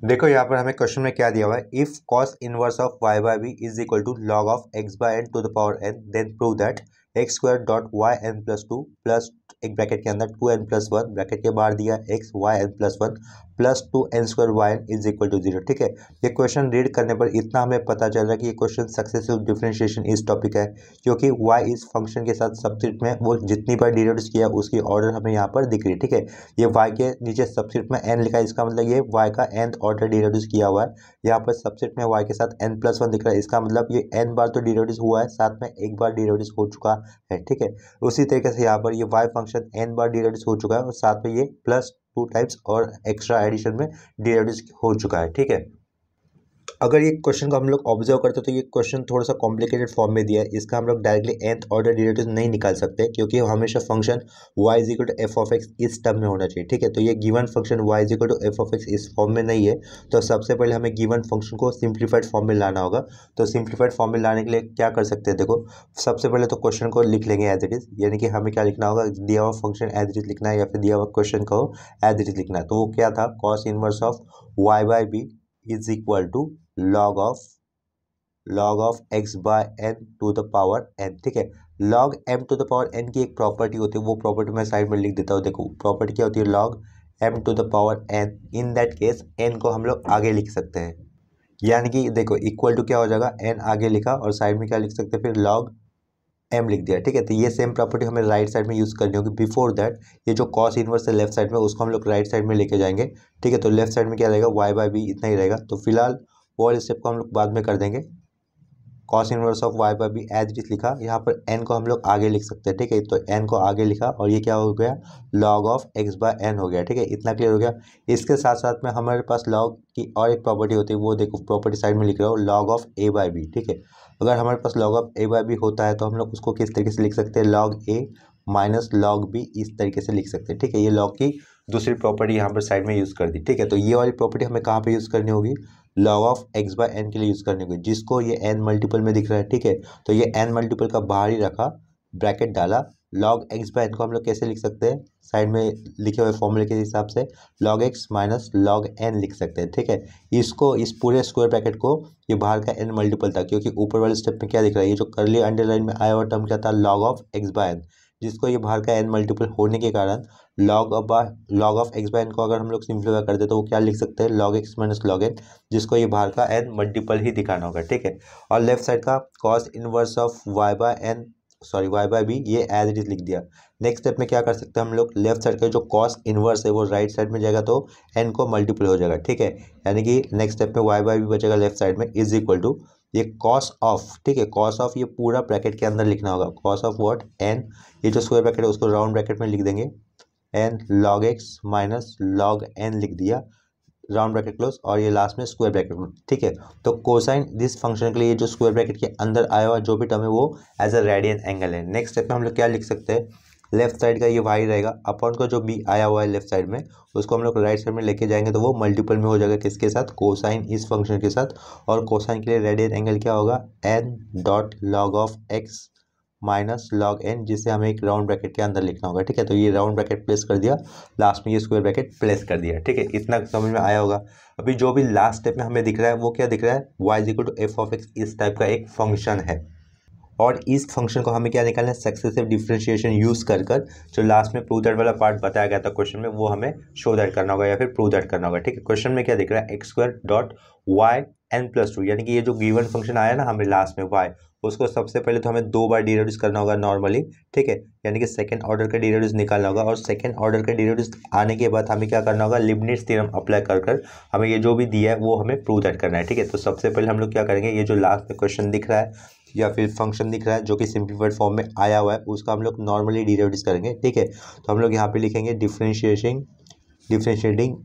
देखो यहाँ पर हमें क्वेश्चन में क्या दिया हुआ है, if cos inverse of y by b is equal to log of x by n to the power n then prove that x square dot y n plus two plus एक bracket के अंदर two n plus one bracket के बाहर दिया x y n plus one plus two n square y n is equal to zero. ठीक है, ये question read करने पर इतना हमें पता चल रहा है कि ये क्वेश्चन सक्सेसिव डिफरेंशिएशन इस टॉपिक है, क्योंकि वाई इस फंक्शन के साथ सब्स्टिट्यूट में वो जितनी बार डिराइव किया उसकी ऑर्डर हमें यहाँ पर दिख रही है। ठीक है, ये वाई के नीचे सब्स्टिट्यूट में एन लिखा है, इसका मतलब ये वाई का nth ऑर्डर डिराइव किया हुआ है। यहाँ पर सब्स्टिट्यूट में वाई के साथ n प्लस वन दिख रहा है, इसका मतलब ये n बार तो डिराइव हुआ है, साथ में एक बार डिराइव हो चुका है। ठीक है, उसी तरीके से यहाँ पर ये वाई फंक्शन n बार डिराइव हो चुका है और साथ में ये प्लस टू टाइप्स और एक्स्ट्रा एडिशन में डिराइव हो चुका है। ठीक है, अगर ये क्वेश्चन को हम लोग ऑब्जर्व करते तो ये क्वेश्चन थोड़ा सा कॉम्प्लिकेटेड फॉर्म में दिया है, इसका हम लोग डायरेक्टली nth ऑर्डर डेरिवेटिव नहीं निकाल सकते, क्योंकि हमेशा function y is equal to f of x इस टर्म में होना चाहिए। ठीक है, तो ये given function y is equal to f of x इस फॉर्म में नहीं है, तो सबसे पहले हमें गिवन फंक्शन को सिंप्लीफाइड फॉर्म में लाना होगा। तो सिंप्लीफाइड फॉर्म में लाने के लिए क्या कर सकते हैं, देखो सबसे पहले तो क्वेश्चन को लिख लेंगे एज इट इज, यानी कि हमें क्या लिखना होगा, दिया हुआ फंक्शन एज इट इज लिखना है या फिर दिया हुआ क्वेश्चन को एज इट इज लिखना है। तो वो क्या था, cos inverse of y by b is equal to log of x by n to the power n. ठीक है, log m to the power n की एक प्रॉपर्टी होती है, वो प्रॉपर्टी मैं साइड में लिख देता हूँ। देखो प्रॉपर्टी क्या होती है, log m to the power n, in that case n को हम लोग आगे लिख सकते हैं, यानी कि देखो इक्वल टू क्या हो जाएगा, n आगे लिखा और साइड में क्या लिख सकते हैं, फिर log m लिख दिया। ठीक है, तो ये सेम प्रॉपर्टी हमें राइट साइड में यूज़ करनी होगी। बिफोर दैट ये जो कॉस इनवर्स है लेफ्ट साइड में, उसको हम लोग राइट साइड में लेके जाएंगे। ठीक है, तो लेफ्ट साइड में क्या रहेगा, y बाय बी इतना ही रहेगा। तो फिलहाल वो वाले स्टेप को हम लोग बाद में कर देंगे। Cos inverse of y by b as it is लिखा, यहाँ पर n को हम लोग आगे लिख सकते हैं। ठीक है, तो n को आगे लिखा और ये क्या हो गया, log of x by n हो गया। ठीक है, इतना क्लियर हो गया। इसके साथ साथ में हमारे पास log की और एक प्रॉपर्टी होती है, वो देखो प्रॉपर्टी साइड में लिख रहा हूँ, log of a by b। ठीक है, अगर हमारे पास log of a by b होता है तो हम लोग उसको किस तरीके से लिख सकते हैं, log a minus log b इस तरीके से लिख सकते हैं। ठीक है, ये log की दूसरी प्रॉपर्टी यहाँ पर साइड में यूज़ कर दी। ठीक है, तो ये वाली प्रॉपर्टी हमें कहाँ पे यूज़ करनी होगी, log of x by n के लिए यूज़ करने को, जिसको ये n मल्टीपल में दिख रहा है। ठीक है, तो ये n मल्टीपल का बाहर ही रखा, ब्रैकेट डाला, log एक्स बाय एन को हम लोग कैसे लिख सकते हैं, साइड में लिखे हुए फॉर्मूले के हिसाब से log x minus log n लिख सकते हैं। ठीक है, इसको इस पूरे स्क्वायर ब्रैकेट को, ये बाहर का n मल्टीपल था, क्योंकि ऊपर वाले स्टेप में क्या दिख रहा है, ये जो करली अंडरलाइन में आया हुआ टर्म क्या था, log of x by n, जिसको ये बाहर का n मल्टीपल होने के कारण log of x by n को अगर हम लोग सिंप्लीफाई कर दे तो वो क्या लिख सकते हैं, log x minus log n, जिसको ये बाहर का n मल्टीपल ही दिखाना होगा। ठीक है, और लेफ्ट साइड का cos inverse of y by n y by b ये एज इट इज लिख दिया। नेक्स्ट स्टेप में क्या कर सकते हैं हम लोग, लेफ्ट साइड का जो cos इनवर्स है वो राइट साइड में जाएगा तो n को मल्टीपल हो जाएगा। ठीक है, यानी कि नेक्स्ट स्टेप में y बाय बी बचेगा लेफ्ट साइड में इज इक्वल टू ये cos ऑफ, ठीक है cos ऑफ, ये पूरा ब्रैकेट के अंदर लिखना होगा, cos ऑफ व्हाट n, ये जो स्क्वायर ब्रैकेट है उसको राउंड ब्रैकेट में लिख देंगे, n log x minus log n लिख दिया, राउंड ब्रैकेट क्लोज, और ये लास्ट में स्क्वायर ब्रैकेट क्लोज। ठीक है, तो कोसाइन दिस फंक्शन के लिए ये जो स्क्वायर ब्रैकेट के अंदर आया हुआ जो भी टर्म है वो एज अ रेडियन एंगल है। नेक्स्ट स्टेप में हम लोग क्या लिख सकते हैं, लेफ्ट साइड का ये y रहेगा, अपॉन का जो b आया हुआ है लेफ्ट साइड में उसको हम लोग राइट साइड में लेके जाएंगे तो वो मल्टीपल में हो जाएगा, किसके साथ, कोसाइन इस फंक्शन के साथ। और कोसाइन के लिए रेडियन एंगल क्या होगा, n dot log of x minus log n, जिसे हमें एक राउंड ब्रैकेट के अंदर लिखना होगा। ठीक है, तो ये राउंड ब्रैकेट प्लेस कर दिया, लास्ट में ये स्क्वायर ब्रैकेट प्लेस कर दिया। ठीक है, इतना समझ में आया होगा। अभी जो भी लास्ट स्टेप में हमें दिख रहा है वो क्या दिख रहा है, y is equal to f of x इस टाइप का एक फंक्शन है, और इस फंक्शन को हमें क्या निकालना है, सक्सेसिव डिफरेंशिएशन यूज कर जो लास्ट में प्रूव दैट वाला पार्ट बताया गया था क्वेश्चन में, वो हमें शो दैट करना होगा या फिर प्रूव दैट करना होगा। ठीक है, क्वेश्चन में क्या दिख रहा है, x square dot y n plus two, यानी कि ये जो गिवन फंक्शन आया ना हमें लास्ट में y, उसको सबसे पहले तो हमें दो बार डिराइव करना होगा नॉर्मली। ठीक है, यानी कि सेकंड ऑर्डर का डिराइव निकालना होगा, और सेकंड ऑर्डर का डिराइव आने के बाद हमें क्या करना होगा, लिबनिट्ज थ्योरम अप्लाई कर हमें ये जो भी दिया है वो हमें प्रूव दैट करना है। ठीक है, तो सबसे पहले हम लोग क्या करेंगे, ये जो लास्ट में क्वेश्चन दिख रहा है या फिर फंक्शन दिख रहा है जो कि सिंप्लीफाइड फॉर्म में आया हुआ है, उसका हम लोग नॉर्मली डिराइव करेंगे। ठीक है, तो हम लोग यहाँ पे लिखेंगे differentiating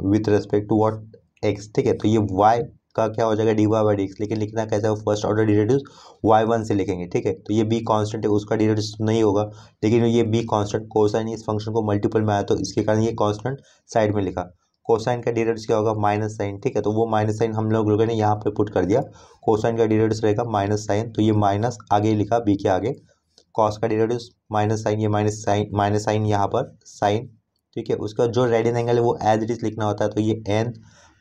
with respect to what x. ठीक है, तो ये y का क्या हो जाएगा, d y by d x, लेकिन लिखना कैसा है, फर्स्ट ऑर्डर डिराइव y1 से लिखेंगे। ठीक है, तो ये b कांस्टेंट है, उसका डिराइव नहीं होगा, लेकिन ये b कांस्टेंट कोसाइन इस फंक्शन को मल्टीपल में आया तो इसके कारण ये कांस्टेंट साइड में लिखा। कोसाइन का डिराइव क्या होगा, माइनस साइन। ठीक है, तो वो माइनस साइन हम लोगों ने यहाँ पे पुट कर दिया, कोसाइन का डिराइव रहेगा माइनस साइन, तो ये माइनस आगे लिखा b के आगे, कॉस का डिराइव माइनस साइन, ये माइनस साइन यहाँ पर साइन। ठीक है, उसका जो रेडियन एंगल है वो एज इट इज लिखना होता है, तो ये n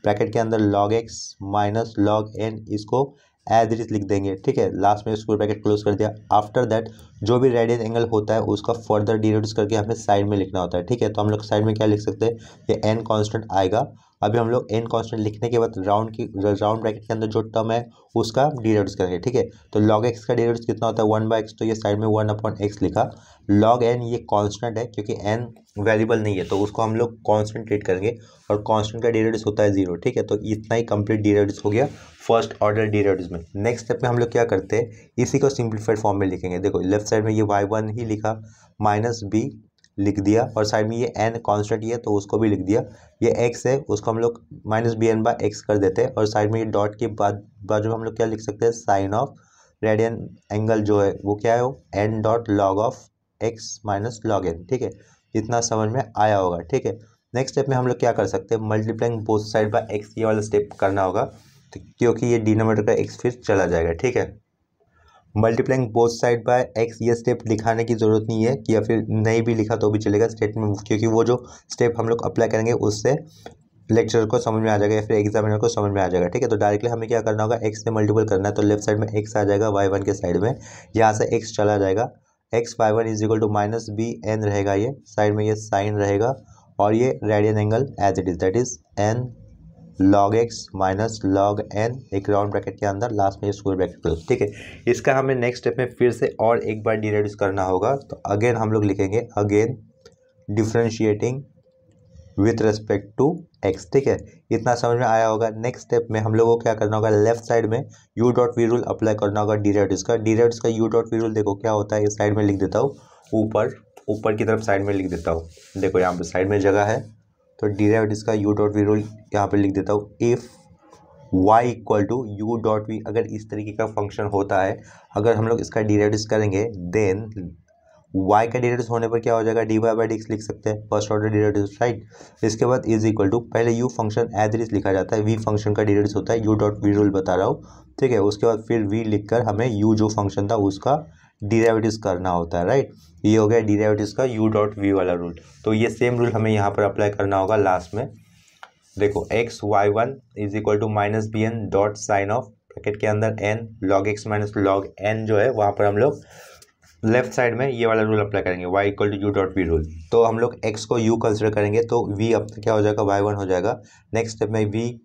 ब्रैकेट के अंदर log x minus log n, इसको एज इट इज लिख देंगे, ठीक है। लास्ट में स्क्वायर ब्रैकेट क्लोज कर दिया। आफ्टर दैट जो भी रेडियन एंगल होता है उसका फर्दर डिराइव करके हमें साइड में लिखना होता है, ठीक है। तो हम लोग साइड में क्या लिख सकते हैं, ये एन कांस्टेंट आएगा। अभी हम लोग एन कांस्टेंट लिखने के बाद राउंड ब्रैकेट के अंदर जो टर्म है उसका डिराइव करेंगे, ठीक है। तो लॉग एक्स का डिराइव कितना होता है 1/x, तो ये साइड में 1/x लिखा। लॉग एन ये कांस्टेंट है क्योंकि एन वेरिएबल नहीं है तो उसको हम लोग कांस्टेंट ट्रीट करेंगे और कांस्टेंट का डिराइव होता है 0, ठीक है। तो इतना ही कंप्लीट डिराइव हो गया फर्स्ट ऑर्डर डिराइव में। नेक्स्ट स्टेप में हम लोग क्या करते हैं, इसी को सिंप्लीफाइड फॉर्म में लिखेंगे। देखो लेफ्ट साइड में ये y1 ही लिखा, माइनस बी लिख दिया, और साइड में ये n कांस्टेंट ही है तो उसको भी लिख दिया। ये x है उसको हम लोग minus B n by x कर देते हैं, और साइड में ये डॉट के बाद बाजू में हम लोग क्या लिख सकते हैं, साइन ऑफ रेडियन एंगल जो है वो क्या है, वो n dot log of x minus log n, ठीक है। इतना समझ में आया होगा, ठीक है। नेक्स्ट स्टेप में हम लोग क्या कर सकते हैं, multiplying both side bye x, ये वाला स्टेप करना होगा तो क्योंकि ये डिनोमिनेटर का x फिर चला जाएगा, ठीक है। Multiplying both side bye x, ये स्टेप दिखाने की जरूरत नहीं है कि या फिर नहीं भी लिखा तो भी चलेगा स्टेटमेंट, क्योंकि वो जो स्टेप हम लोग अप्लाई करेंगे उससे लेक्चर को समझ में आ जाएगा या फिर एग्जामिनर को समझ में आ जाएगा, ठीक है। तो डायरेक्टली हमें क्या करना होगा, x से मल्टीपल करना है, तो लेफ्ट साइड में x आ जाएगा y1 के साइड में, यहाँ से x चला जाएगा, x y1 is equal to minus B n रहेगा, ये साइड में ये साइन रहेगा, और ये radian angle as it is that is n log x minus log n, एक राउंड ब्रैकेट के अंदर, लास्ट में ये स्क्वायर ब्रैकेट क्लोज, ठीक है। इसका हमें नेक्स्ट स्टेप में फिर से और एक बार डिराइव करना होगा, तो अगेन हम लोग लिखेंगे again differentiating with respect to x, ठीक है। इतना समझ में आया होगा। नेक्स्ट स्टेप में हम लोगों को क्या करना होगा, लेफ्ट साइड में u dot v rule apply करना होगा डिराइव्स का यू डॉट वी रूल देखो क्या होता है, इस साइड में लिख देता हूँ, ऊपर की तरफ साइड में लिख देता हूँ, देखो यहाँ पे साइड में जगह है, तो डिराइव्स का यू डॉट वी रूल यहाँ पे लिख देता हूँ। If y equal to u dot v, अगर इस तरीके का फंक्शन होता है, अगर हम लोग इसका डिराइव्स करेंगे देन y का डिराइव्स होने पर क्या हो जाएगा, d y by d x लिख सकते हैं, फर्स्ट ऑर्डर डिराइव्स, राइट। इसके बाद इज इक्वल टू, पहले u function as it is लिखा जाता है, v फंक्शन का डिराइव्स होता है, यू डॉट वी रूल बता रहा हूँ, ठीक है। उसके बाद फिर v लिखकर हमें u जो फंक्शन था उसका डिराइव्स करना होता है, राइट। ये हो गया डिराइव्स का u डॉट वी वाला रूल। तो ये सेम रूल हमें यहाँ पर अप्लाई करना होगा लास्ट में। देखो x y one is equal to minus B n dot sine of bracket के अंदर n log x minus log n जो है वहाँ पर हम लोग लेफ्ट साइड में ये वाला रूल अप्लाई करेंगे, y equal to u dot v rule. तो हम लोग x को u कंसिडर करेंगे तो v अब क्या हो जाएगा, y1 हो जाएगा। नेक्स्ट स्टेप में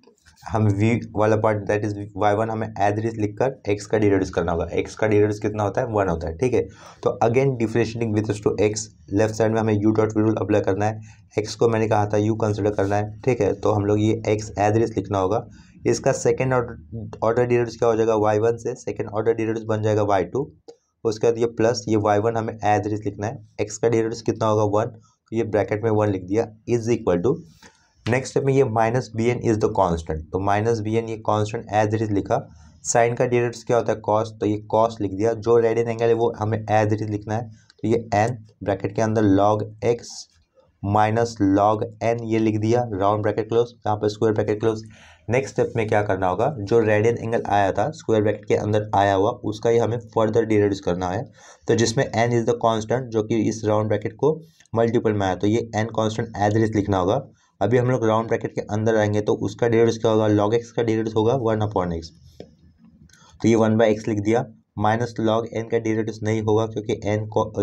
हम v वाला पार्ट दैट इज y1 हमें एज इट इज लिखकर x का डिराइव्स करना होगा, x का डिराइव्स कितना होता है 1 होता है, ठीक है। तो again differentiating with respect to x, left side में हमें u dot v rule apply करना है, x को मैंने कहा था u कंसिडर करना है, ठीक है। तो हम लोग ये x एज इट इज लिखना होगा। इसका सेकेंड ऑर्डर डिराइव्स क्या हो जाएगा, y1 से सेकेंड ऑर्डर डिराइव्स बन जाएगा y2, उसके बाद ये प्लस ये y1 हमें एज इट इज लिखना है, x का डिराइव्स कितना होगा 1, तो ये ब्रैकेट में 1 लिख दिया, is equal to next step में ये minus B n is the constant, तो माइनस बी एन ये कॉन्स्टेंट एज इट इज लिखा। साइन का डिराइव्स क्या होता है कॉस, तो ये कॉस लिख दिया। जो रेडियन एंगल है वो हमें एज इट इज लिखना है, तो ये एन ब्रैकेट के अंदर log x minus log n ये लिख दिया, राउंड ब्रैकेट क्लोज, यहाँ पर square bracket close. Next step में क्या करना होगा, जो रेडियन एंगल आया था स्क्वायर ब्रैकेट के अंदर आया हुआ उसका ही हमें फर्दर डिराइव्स करना है, तो जिसमें n इज द कांस्टेंट जो कि इस राउंड ब्रैकेट को मल्टीपल में आया, तो ये n constant as it is लिखना होगा। अभी हम लोग राउंड ब्रैकेट के अंदर आएंगे तो उसका डिराइव्स क्या होगा, लॉग एक्स का डिराइव्स होगा 1/x, तो ये 1/x लिख दिया। माइनस लॉग एन का डिराइव्स नहीं होगा क्योंकि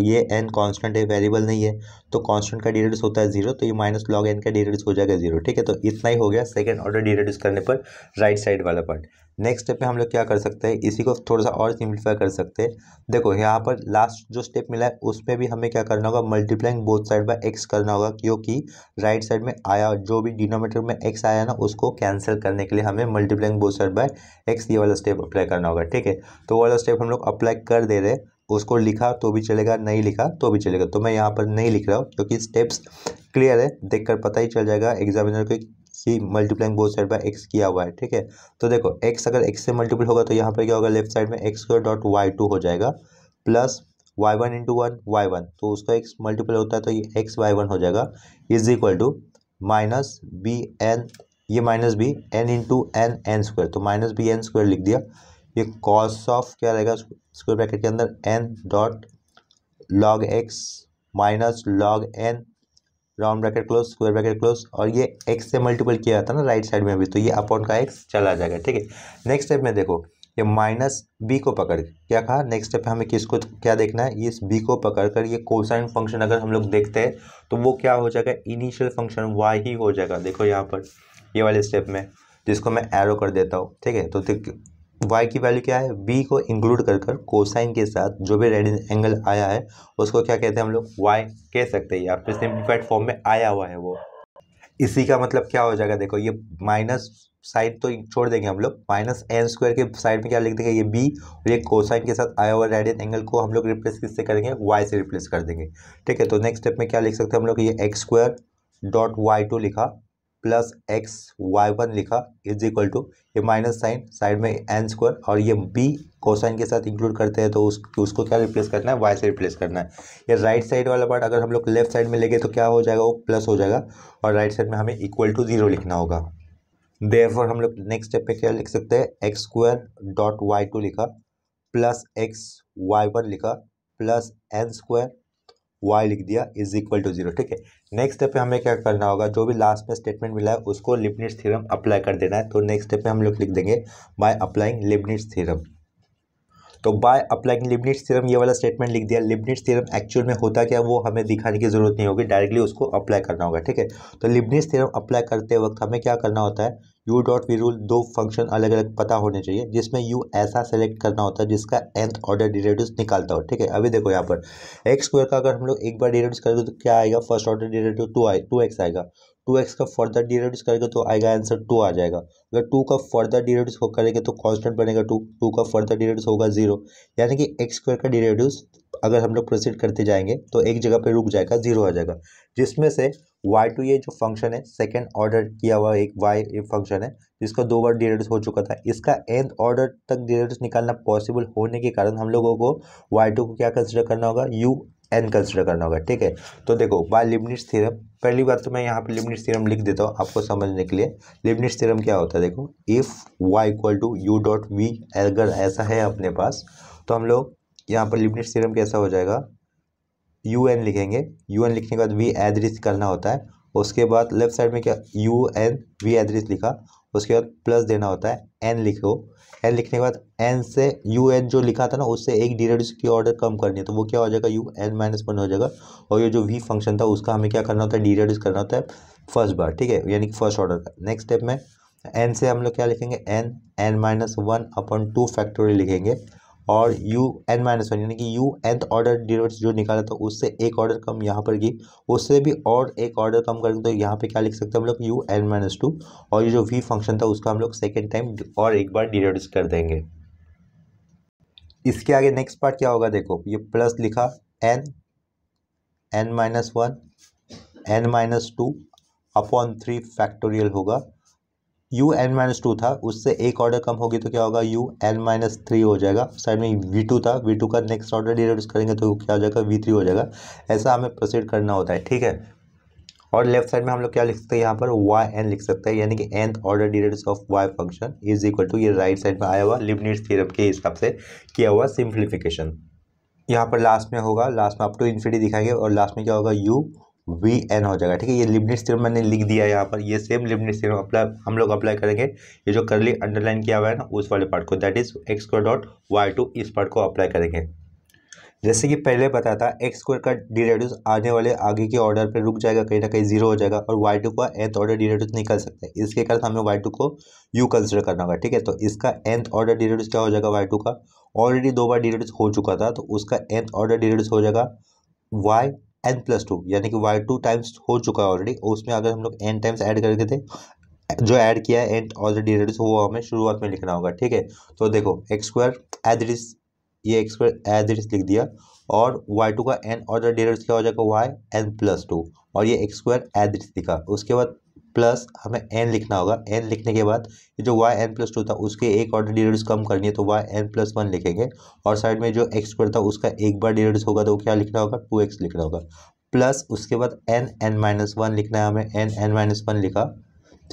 ये एन कांस्टेंट है, वेरिएबल नहीं है, तो कांस्टेंट का डिराइव्स होता है 0, तो ये माइनस लॉग एन का डिराइव्स हो जाएगा 0, ठीक है। तो इतना ही हो गया सेकंड ऑर्डर डिराइव्स करने पर राइट साइड वाला पार्ट। नेक्स्ट स्टेप में हम लोग क्या कर सकते हैं, इसी को थोड़ा सा और सिंप्लीफाई कर सकते हैं। देखो यहाँ पर लास्ट जो स्टेप मिला है उसमें भी हमें क्या करना होगा, multiplying both side by x करना होगा, क्योंकि राइट साइड में आया जो भी डिनोमिनेटर में एक्स आया ना उसको कैंसिल करने के लिए हमें multiplying both side by x ये वाला स्टेप अप्लाई करना होगा, ठीक है। तो वाला स्टेप हम लोग अप्लाई कर दे रहे, उसको लिखा तो भी चलेगा, नहीं लिखा तो भी चलेगा, तो मैं यहाँ पर नहीं लिख रहा हूँ क्योंकि स्टेप्स क्लियर है, देखकर पता ही चल जाएगा एग्जामिनर को कि multiplying both side by x किया हुआ है, ठीक है। तो देखो x अगर x से मल्टीपल होगा तो यहाँ पर क्या होगा, लेफ्ट साइड में एक्स स्क्वायर डॉट y2 हो जाएगा, प्लस y1 इंटू 1 y1, तो उसका x मल्टीपल होता है तो ये x y1 हो जाएगा, is equal to minus B N, ये minus B N into N N square, तो माइनस बी एन स्क्वायर लिख दिया। ये कॉस ऑफ क्या रहेगा स्क्वायर ब्रैकेट के अंदर n dot log x minus log n round bracket close, square bracket close, और ये x से मल्टीपल किया जाता है ना राइट साइड में भी, तो ये अपॉन का x चला जाएगा। ठीक है, नेक्स्ट स्टेप में देखो ये माइनस b को पकड़ क्या कहा, नेक्स्ट स्टेप पे हमें किसको क्या देखना है, इस b को पकड़ कर ये कोसाइन फंक्शन अगर हम लोग देखते हैं तो वो क्या हो जाएगा, इनिशियल फंक्शन y ही हो जाएगा। देखो यहाँ पर ये वाले स्टेप में, जिसको मैं एरो कर देता हूँ। ठीक है, तो y की वैल्यू क्या है, b को इंक्लूड कर कर कोसाइन के साथ जो भी रेडियन एंगल आया है उसको क्या कहते हैं हम लोग, y कह सकते हैं, या फिर सिंप्लीफाइड फॉर्म में आया हुआ है वो। इसी का मतलब क्या हो जाएगा, देखो ये माइनस साइड तो छोड़ देंगे हम लोग, माइनस एन स्क्वायर के साइड में क्या लिख देंगे, ये b, और ये कोसाइन के साथ आया हुआ रेडियन एंगल को हम लोग रिप्लेस किससे करेंगे, y से रिप्लेस कर देंगे। ठीक है, तो नेक्स्ट स्टेप में क्या लिख सकते हैं हम लोग, ये एक्स स्क्वायर डॉट y2 लिखा प्लस एक्स y1 लिखा इज इक्वल टू ये माइनस साइन साइड में एन स्क्वायर, और ये b कोसाइन के साथ इंक्लूड करते हैं तो उसको क्या रिप्लेस करना है, y से रिप्लेस करना है। ये राइट साइड वाला पार्ट अगर हम लोग लेफ्ट साइड में लेंगे तो क्या हो जाएगा, वो प्लस हो जाएगा, और राइट साइड में हमें इक्वल टू 0 लिखना होगा। देयरफॉर हम लोग नेक्स्ट स्टेप पे क्या लिख सकते हैं, एक्स स्क्वायर डॉट y2 लिखा प्लस एक्स y1 लिखा प्लस एन स्क्वायर y लिख दिया इज इक्वल टू 0। ठीक है, नेक्स्ट स्टेप पे हमें क्या करना होगा, जो भी लास्ट में स्टेटमेंट मिला है उसको लिबनिट्ज थ्योरम अप्लाई कर देना है। तो नेक्स्ट स्टेप पे हम लोग लिख देंगे बाय अप्लाइंग लिबनिट्ज थ्योरम। तो बाय अप्लाइंग लिबनिट्ज थ्योरम ये वाला स्टेटमेंट लिख दिया। लिबनिट्ज थ्योरम एक्चुअल में होता क्या वो हमें दिखाने की जरूरत नहीं होगी, डायरेक्टली उसको अप्लाई करना होगा। ठीक है, तो लिबनिट्ज थ्योरम अप्लाई करते वक्त हमें क्या करना होता है, u डॉट वी रूल दो फंक्शन अलग अलग पता होने चाहिए, जिसमें u ऐसा सेलेक्ट करना होता है जिसका nth ऑर्डर डेरिवेटिव्स निकालता हो। ठीक है, अभी देखो यहाँ पर एक्स स्क्वायर का अगर हम लोग एक बार डेरिवेटिव्स करेंगे तो क्या आएगा, फर्स्ट ऑर्डर डेरिवेटिव 2x आएगा, 2x का फर्दर डेरिवेटिव्स करेंगे तो आएगा आंसर 2 आ जाएगा। अगर 2 का फर्दर डेरिवेटिव्स को करेंगे तो कांस्टेंट बनेगा 2 का फर्दर डेरिवेटिव्स होगा 0, यानी कि एक्स स्क्वायर का डेरिवेटिव्स अगर हम लोग प्रोसीड करते जाएंगे तो एक जगह पे रुक जाएगा, 0 आ जाएगा, जिसमें से y2 ये जो फंक्शन है सेकेंड ऑर्डर किया हुआ एक y फंक्शन है जिसका 2 बार डेरिवेटिव्स हो चुका था, इसका nth ऑर्डर तक डेरिवेटिव्स निकालना पॉसिबल होने के कारण हम लोगों को y2 को क्या कंसिडर करना होगा, un कंसिडर करना होगा। ठीक है, तो देखो बाय लिबनिट्ज थ्योरम, पहली बात तो मैं यहाँ पे लिबनिट्ज थ्योरम लिख देता हूँ आपको समझने के लिए। लिबनिट्ज थ्योरम क्या होता है, देखो if y equal to u dot v, अगर ऐसा है अपने पास तो हम लोग यहाँ पर लिबनिट्ज थ्योरम कैसा हो जाएगा, un लिखेंगे, un लिखने के बाद वी एज करना होता है, उसके बाद लेफ्ट साइड में क्या un वी एज लिखा, उसके बाद प्लस देना होता है n लिखो, n लिखने के बाद n से un जो लिखा था ना उससे एक डेरिवेटिव की ऑर्डर कम करनी है तो वो क्या हो जाएगा, un-1 हो जाएगा, और ये जो v फंक्शन था उसका हमें क्या करना होता है, डेरिवेटिव करना होता है फर्स्ट बार। ठीक है, यानी कि फर्स्ट ऑर्डर का। नेक्स्ट स्टेप में n से हम लोग क्या लिखेंगे, n-1 अपॉन 2 फैक्टोरियल लिखेंगे, और un-1 यानी कि nth ऑर्डर डेरिवेटिव्स जो निकाला था उससे एक ऑर्डर कम यहाँ पर की, उससे भी और एक ऑर्डर कम करेंगे तो यहाँ पे क्या लिख सकते हैं हम लोग, un-2, और ये जो v फंक्शन था उसका हम लोग सेकेंड टाइम और एक बार डेरिवेटिव्स कर देंगे। इसके आगे नेक्स्ट पार्ट क्या होगा, देखो ये प्लस लिखा n-1 n-2 अपॉन 3 फैक्टोरियल होगा, un-2 था उससे एक ऑर्डर कम होगी तो क्या होगा, un-3 हो जाएगा, साइड में v2 था, v2 का नेक्स्ट ऑर्डर डेरिवेटिव्स करेंगे तो क्या हो जाएगा, v3 हो जाएगा। ऐसा हमें प्रोसीड करना होता है। ठीक है, और लेफ्ट साइड में हम लोग क्या लिख सकते हैं, यहाँ पर yn लिख सकते हैं, यानी कि nth order derivatives of y function is equal to, ये राइट साइड में आया हुआ लिबनिट्ज थ्योरम के हिसाब से किया हुआ सिंप्लीफिकेशन। यहाँ पर लास्ट में होगा, लास्ट में अप टू इन्फिनिटी दिखाएंगे और लास्ट में क्या होगा, v(n) हो जाएगा। ठीक है, ये लिबनिट्ज थ्योरम मैंने लिख दिया यहाँ पर, ये सेम लिबनिट्ज थ्योरम अप्लाई हम लोग अप्लाई करेंगे, ये जो करली अंडरलाइन किया हुआ है ना उस वाले पार्ट को, that is x square dot y2, इस पार्ट को अप्लाई करेंगे। जैसे कि पहले बताया था एक्स स्क्वायर का डेरिवेटिव्स आने वाले आगे के ऑर्डर पे रुक जाएगा, कहीं ना कहीं 0 हो जाएगा, और y2 का nth ऑर्डर डेरिवेटिव निकल सकता है, इसके कारण हमें y2 को u कंसिडर करना होगा। ठीक है, तो इसका nth ऑर्डर डेरिवेटिव क्या हो जाएगा, y2 का ऑलरेडी 2 बार डेरिवेटिव हो चुका था तो उसका nth ऑर्डर डेरिवेटिव हो जाएगा yn+2, यानी कि y2 टाइम्स हो चुका है ऑलरेडी, उसमें अगर हम लोग n टाइम्स ऐड करके थे, जो ऐड किया है nth ऑर्डर डेरिवेटिव वो हमें शुरुआत में लिखना होगा। ठीक है, तो देखो X square as it is, ये x square as it is लिख दिया, और y2 का n ऑर्डर डेरिवेटिव क्या हो जाएगा, yn+2, और ये x square as it is लिखा, उसके बाद प्लस हमें n लिखना होगा, n लिखने के बाद ये जो yn+2 था उसके एक ऑर्डर डेरिवेटिव कम करनी है तो yn+1 लिखेंगे, और साइड में जो एक्स स्क्वायर था उसका एक बार डेरिवेटिव होगा तो क्या लिखना होगा, 2x लिखना होगा, प्लस उसके बाद n-1 लिखना है हमें, n-1 लिखा,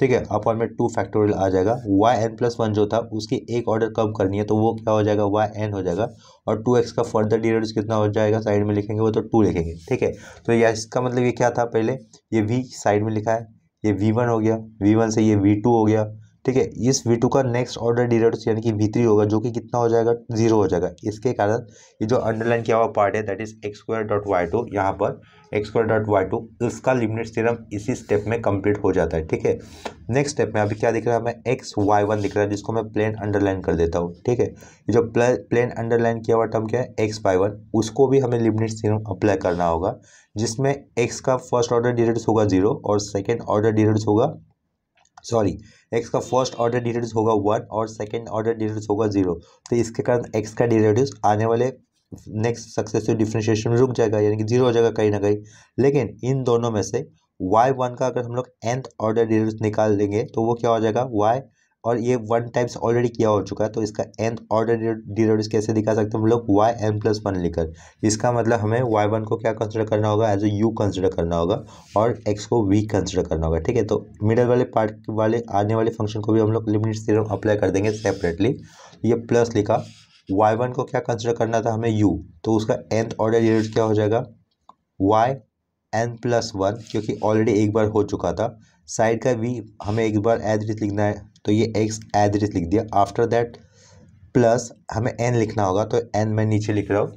ठीक है, अपॉन में 2 फैक्टोरियल आ जाएगा। वाई एन प्लस वन जो था उसकी एक ऑर्डर कम करनी है तो वो क्या हो जाएगा, वाई एन हो जाएगा। और 2x का फर्दर डेरिवेटिव कितना हो जाएगा, साइड में लिखेंगे वो तो 2 लिखेंगे। ठीक है, तो यह इसका मतलब ये क्या था, पहले ये v साइड में लिखा है, ये v1 हो गया, v1 से ये v2 हो गया। ठीक है, इस v2 का नेक्स्ट ऑर्डर डेरिवेटिव यानी कि v3 होगा, जो कि कितना हो जाएगा, 0 हो जाएगा। इसके कारण ये जो अंडरलाइन किया हुआ पार्ट है that is x square dot y two, यहाँ पर x square dot y two, इसका लिबनिट्ज थ्योरम इसी स्टेप में कंप्लीट हो जाता है। ठीक है, नेक्स्ट स्टेप में अभी क्या दिख रहा है हमें, एक्स वाई वन दिख रहा है, जिसको मैं प्लेन अंडरलाइन कर देता हूँ। ठीक है, ये जो प्लेन अंडरलाइन किया हुआ टर्म क्या है, एक्स वाई वन, उसको भी हमें लिबनिट्ज थ्योरम अप्लाई करना होगा, जिसमें एक्स का फर्स्ट ऑर्डर डेरिवेटिव होगा 0 और सेकेंड ऑर्डर डेरिवेटिव होगा, सॉरी, एक्स का फर्स्ट ऑर्डर डेरिवेटिव होगा 1 और सेकेंड ऑर्डर डेरिवेटिव होगा 0। तो इसके कारण एक्स का डेरिवेटिव आने वाले नेक्स्ट सक्सेसिव डिफरेंशिएशन में रुक जाएगा, यानी कि 0 हो जाएगा कहीं ना कहीं। लेकिन इन दोनों में से y1 का अगर हम लोग nth ऑर्डर डेरिवेटिव निकाल लेंगे तो वो क्या हो जाएगा y, और ये 1 टाइम्स ऑलरेडी किया हो चुका है, तो इसका nth ऑर्डर डेरिवेटिव कैसे दिखा सकते हैं हम लोग, y n प्लस वन लिखकर। इसका मतलब हमें y1 को क्या कंसिडर करना होगा, एज ए u कंसिडर करना होगा और x को v कंसिडर करना होगा। ठीक है, तो मिडल वाले पार्ट वाले आने वाले फंक्शन को भी हम लोग लिबनिट्ज थ्योरम अप्लाई कर देंगे सेपरेटली। ये प्लस लिखा, y1 को क्या कंसिडर करना था हमें, u, तो उसका nth ऑर्डर डेरिवेटिव क्या हो जाएगा, y n प्लस वन, क्योंकि ऑलरेडी एक बार हो चुका था। साइड का v हमें एक बार एज इट लिखना है, तो ये x एज इट लिख दिया। आफ्टर दैट प्लस हमें n लिखना होगा, तो n मैं नीचे लिख रहा हूँ,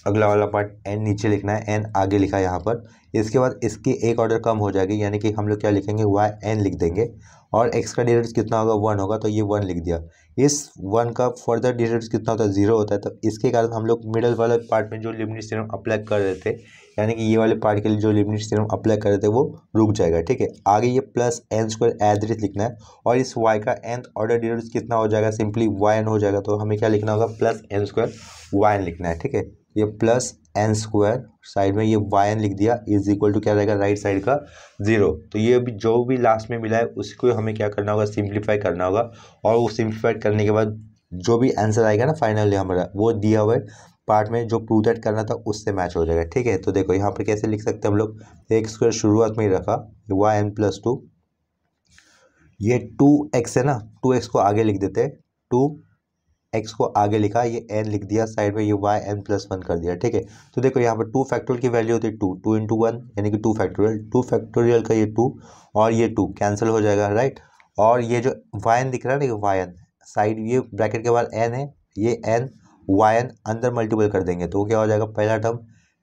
अगला वाला पार्ट n नीचे लिखना है, n आगे लिखा है यहाँ पर। इसके बाद इसकी एक ऑर्डर कम हो जाएगी, यानी कि हम लोग क्या लिखेंगे, y n लिख देंगे, और x का डेरिवेटिव कितना होगा, 1 होगा, तो ये 1 लिख दिया। इस 1 का फर्दर डेरिवेटिव कितना होता है, 0 होता है। तो इसके कारण हम लोग मिडल वाले पार्ट में जो लिबनिट्ज थ्योरम अप्लाई कर रहे थे, यानी कि ये वाले पार्ट के लिए जो लिबनिट्ज थ्योरम अप्लाई कर रहे थे वो रुक जाएगा। ठीक है, आगे ये plus n square as it is लिखना है, और इस y का nth ऑर्डर डेरिवेटिव कितना हो जाएगा, सिंपली yn हो जाएगा। तो हमें क्या लिखना होगा, प्लस एन स्क्वायर yn लिखना है। ठीक है, ये प्लस एन स्क्वायर साइड में ये yn लिख दिया, इज इक्वल टू क्या रहेगा, राइट साइड का 0। तो ये भी जो भी लास्ट में मिला है उसको हमें क्या करना होगा, सिंप्लीफाई करना होगा, और वो सिंप्लीफाई करने के बाद जो भी आंसर आएगा ना फाइनली हमारा, वो दिया हुआ पार्ट में जो प्रूव दैट करना था उससे मैच हो जाएगा। ठीक है, तो देखो यहाँ पर कैसे लिख सकते हैं हम लोग, एक्स स्क्वायर शुरुआत में ही रखा, वाई एन प्लस टू, ये 2x है ना, 2x को आगे लिख देते हैं, 2x को आगे लिखा, ये n लिख दिया साइड में, ये y n प्लस वन कर दिया। ठीक है, तो देखो यहाँ पर 2 फैक्टोरियल की वैल्यू होती है 2, 2 इंटू वन यानी कि 2 फैक्टोरियल, 2 फैक्टोरियल का ये 2 और ये 2 कैंसिल हो जाएगा, राइट। और ये जो yn दिख रहा है ना, ये yn साइड, ये ब्रैकेट के बाद n है, ये n yn अंदर मल्टीपल कर देंगे तो क्या हो जाएगा, पहला टर्म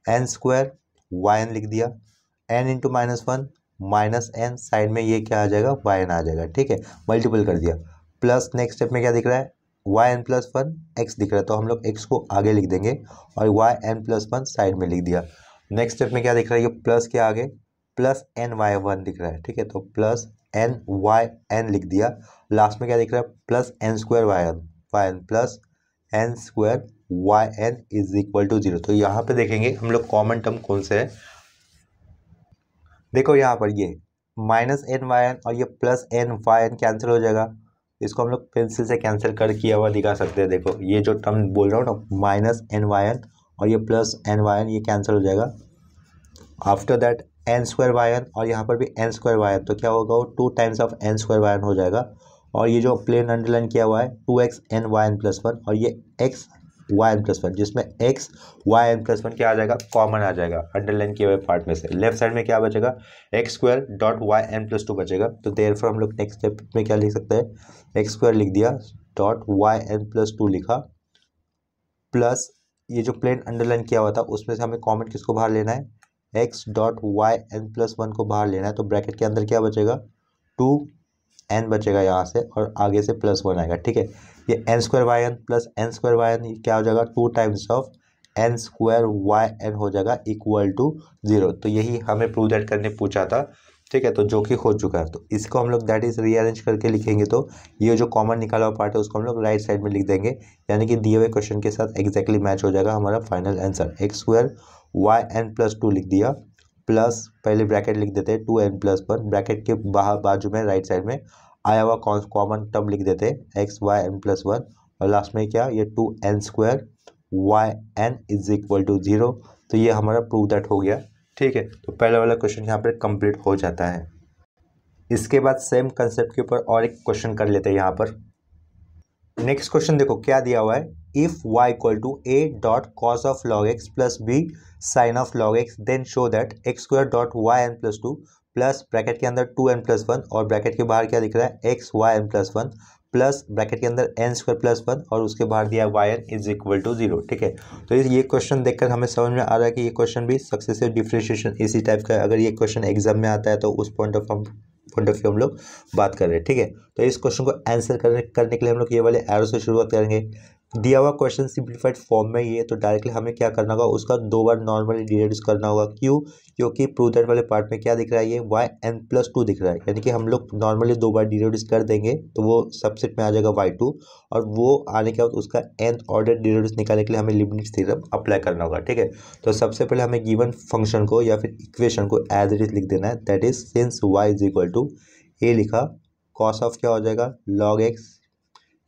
n स्क्वायर yn लिख दिया, n into minus one minus n, side में ये क्या आ जाएगा, वाई एन आ जाएगा। ठीक है, मल्टीपल कर दिया, प्लस नेक्स्ट स्टेप में क्या दिख रहा है, y n plus one x दिख रहा है, तो हम लोग एक्स को आगे लिख देंगे और y n plus one side में लिख दिया। नेक्स्ट स्टेप में क्या दिख रहा है, ये प्लस के आगे प्लस एन वाई वन दिख रहा है। ठीक है, तो प्लस एन वाई एन लिख दिया, लास्ट में क्या दिख रहा है, plus n square y n plus n square y n is equal to 0। तो यहाँ पे देखेंगे हम लोग कॉमन टर्म कौन से है, देखो यहाँ पर ये माइनस एन वाई एन और ये plus n y n cancel हो जाएगा, इसको हम लोग पेंसिल से कैंसिल कर किया हुआ दिखा सकते हैं। देखो ये जो टर्म बोल रहा हूँ ना, माइनस एन वाई एन और ये प्लस एन वाई एन, ये कैंसिल हो जाएगा। After that n square y n और यहाँ पर भी एन स्क्वायर वाई एन, तो क्या होगा, वो 2 times of n square y n हो जाएगा। और ये जो प्लेन अंडरलाइन किया हुआ है 2x n y n plus one, और ये x y n plus one, जिसमें x y n plus one क्या आ जाएगा, कॉमन आ जाएगा अंडरलाइन किए हुए पार्ट में से। लेफ्ट साइड में क्या बचेगा, x square dot y n plus two बचेगा। तो देयरफॉर हम लोग नेक्स्ट स्टेप में क्या लिख सकते हैं, एक्स स्क्वायर लिख दिया dot y n plus two लिखा, प्लस ये जो प्लेन अंडरलाइन किया हुआ था उसमें से हमें कॉमन किसको बाहर लेना है, x dot y n plus one को बाहर लेना है। तो ब्रैकेट के अंदर क्या बचेगा, 2n बचेगा यहाँ से, और आगे से प्लस वन आएगा। ठीक है, ये n square y n plus n square y n क्या हो जाएगा, 2 times of n square y n हो जाएगा इक्वल टू 0। तो यही हमें प्रूव दैट करने पूछा था। ठीक है, तो जो कि हो चुका है, तो इसको हम लोग दैट इज रीअरेंज करके लिखेंगे, तो ये जो कॉमन निकाला हुआ पार्ट है उसको हम लोग राइट साइड में लिख देंगे, यानी कि दिए हुए क्वेश्चन के साथ एग्जैक्टली मैच हो जाएगा हमारा final answer. X square y n plus two लिख दिया, प्लस पहले ब्रैकेट लिख देते हैं 2n प्लस वन, ब्रैकेट के बाहर बाजू में राइट साइड में आया हुआ कॉमन टर्म लिख देते हैं x y n plus one, और लास्ट में क्या, ये 2n square y n is equal to 0। तो ये हमारा प्रूव दैट हो गया। ठीक है, तो पहला वाला क्वेश्चन यहाँ पर कंप्लीट हो जाता है। इसके बाद सेम कंसेप्ट के ऊपर और एक क्वेश्चन कर लेते हैं यहाँ पर। नेक्स्ट क्वेश्चन देखो क्या दिया हुआ है, if y equal to a dot cos of log x plus b sine of log x then show that x square dot y n plus two plus bracket के अंदर 2n प्लस वन और bracket के बाहर क्या दिख रहा है x y n plus one plus bracket के अंदर एन स्क्वायर प्लस वन और उसके बाहर दिया है y n is equal to 0। ठीक है, तो ये क्वेश्चन देखकर हमें समझ में आ रहा है कि ये क्वेश्चन भी सक्सेसिव डिफरेंशिएशन इसी टाइप का है। अगर ये क्वेश्चन एग्जाम में आता है तो उस पॉइंट ऑफ व्यू हम लोग बात कर रहे हैं। ठीक है, तो इस क्वेश्चन को आंसर करने के लिए हम लोग ये वाले एरो से शुरुआत करेंगे। दिया हुआ क्वेश्चन सिंप्लीफाइड फॉर्म में ये तो डायरेक्टली हमें क्या करना होगा, उसका 2 बार नॉर्मली डिवाइड करना होगा। क्यों? क्योंकि प्रूव दैट वाले पार्ट में क्या दिख रहा है, ये वाई एन प्लस टू दिख रहा है, यानी कि हम लोग नॉर्मली 2 बार डिवाइड कर देंगे तो वो सबसेट में आ जाएगा y2 और वो आने के बाद उसका nth ऑर्डर डिवाइड निकालने के लिए हमें लिबनिट्ज थ्योरम अप्लाई करना होगा। ठीक है, तो सबसे पहले हमें गिवन फंक्शन को या फिर इक्वेशन को एज इट इज लिख देना है, that is since y is equal to A लिखा, कॉस ऑफ क्या हो जाएगा लॉग एक्स,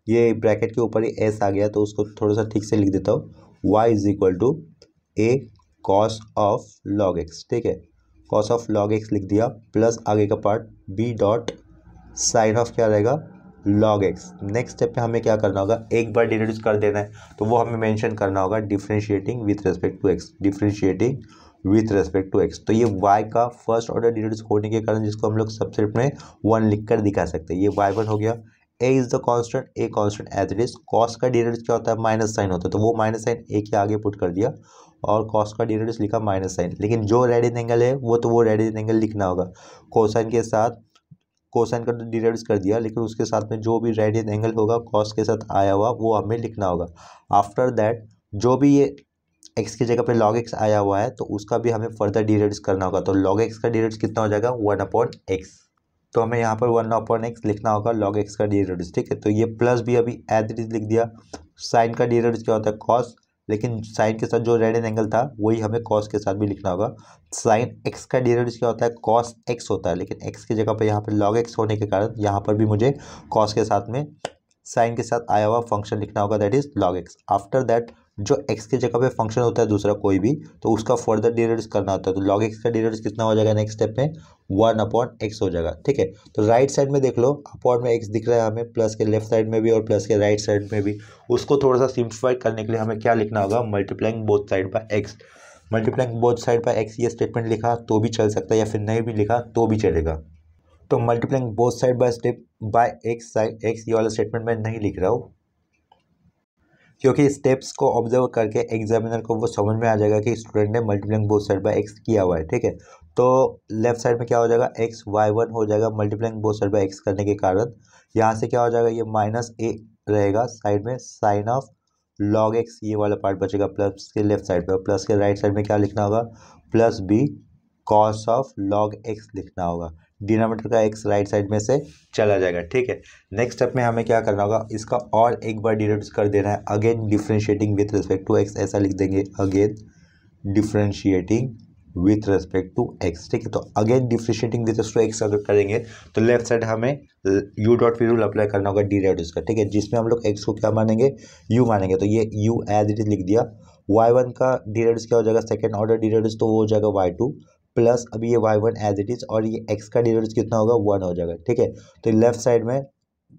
ये ब्रैकेट के ऊपर ही एस आ गया तो उसको थोड़ा सा ठीक से लिख देता हूँ, y is equal to a cos of log x. ठीक है, कॉस ऑफ लॉग एक्स लिख दिया प्लस आगे का part b dot sine of क्या रहेगा लॉग एक्स। नेक्स्ट स्टेप पे हमें क्या करना होगा, एक बार डिवाइड कर देना है तो वो हमें मेंशन करना होगा differentiating with respect to x, differentiating with respect to x. तो ये y का फर्स्ट ऑर्डर डिवाइड होने के कारण जिसको हम लोग सबसेट में 1 लिख कर दिखा सकते हैं, ये y1 हो गया। a is the constant, a constant as it is. Cos का डिवाइड क्या होता है माइनस साइन होता है, तो वो माइनस साइन a के आगे पुट कर दिया और कॉस का डिवाइड लिखा माइनस साइन, लेकिन जो रेडियन एंगल है वो रेडियन एंगल लिखना होगा। कोसाइन के साथ कोसाइन का डिराइव कर दिया, लेकिन उसके साथ में जो भी रेडियन एंगल होगा कॉस के साथ आया हुआ वो हमें लिखना होगा। आफ्टर दैट जो भी ये एक्स की जगह पे लॉग एक्स आया हुआ है तो उसका भी हमें फर्दर डिराइव करना होगा। तो लॉग एक्स का डिराइव कितना हो जाएगा 1/x, तो हमें यहाँ पर 1/x लिखना होगा लॉग एक्स का डिराइव। ठीक है, तो ये प्लस भी अभी एज इट इज लिख दिया। साइन का डिराइव क्या होता है कॉस, लेकिन साइन के साथ जो रेडियन एंगल था वही हमें कॉस के साथ भी लिखना होगा। साइन एक्स का डिराइव क्या होता है कॉस एक्स होता है, लेकिन एक्स की जगह पे यहाँ पे लॉग एक्स होने के कारण यहाँ पर भी मुझे कॉस के साथ में साइन के साथ आया हुआ फंक्शन लिखना होगा, that is log x. After that जो एक्स की जगह पे फंक्शन होता है दूसरा कोई भी, तो उसका फर्दर डिराइव करना होता है। तो लॉग एक्स का डिराइव कितना हो जाएगा नेक्स्ट स्टेप में 1/x हो जाएगा। ठीक है, तो राइट साइड में देख लो अपॉन में एक्स दिख रहा है हमें, प्लस के लेफ्ट साइड में भी और प्लस के राइट साइड में भी। उसको थोड़ा सा सिंप्लीफाई करने के लिए हमें क्या लिखना होगा, multiplying both side by x. Multiplying both side by x ये स्टेटमेंट लिखा तो भी चल सकता है या फिर नहीं भी लिखा तो भी चलेगा। तो multiplying both side by step by x side x ये वाला स्टेटमेंट मैं नहीं लिख रहा हूँ, क्योंकि स्टेप्स को ऑब्जर्व करके एग्जामिनर को वो समझ में आ जाएगा कि स्टूडेंट ने multiplying both side by x किया हुआ है। ठीक है, तो लेफ्ट साइड में क्या हो जाएगा एक्स y1 हो जाएगा multiplying both side by x करने के कारण। यहाँ से क्या हो जाएगा ये माइनस ए रहेगा साइड में, साइन ऑफ लॉग एक्स ये वाला पार्ट बचेगा प्लस के लेफ्ट साइड पर, प्लस के राइट साइड में क्या लिखना होगा plus b cos of log x लिखना होगा। डिनोमिनेटर का एक्स राइट साइड में से चला जाएगा। ठीक है, नेक्स्ट स्टेप में हमें क्या करना होगा, इसका और एक बार डिराइव कर देना है, again differentiating with respect to x ऐसा लिख देंगे, again differentiating with respect to x. ठीक है, तो again differentiating with respect to x अगर करेंगे तो लेफ्ट साइड हमें u dot v rule apply करना होगा डिराइव का। ठीक है, जिसमें हम लोग एक्स को क्या मानेंगे यू मानेंगे, तो ये यू एज इट इज लिख दिया। y1 का डिराइव क्या हो जाएगा सेकेंड ऑर्डर डिराइव, तो वो हो जाएगा y2 प्लस अभी ये y1 एज इट इज और ये x का डिराइव कितना होगा 1 हो जाएगा। ठीक है, तो लेफ्ट साइड में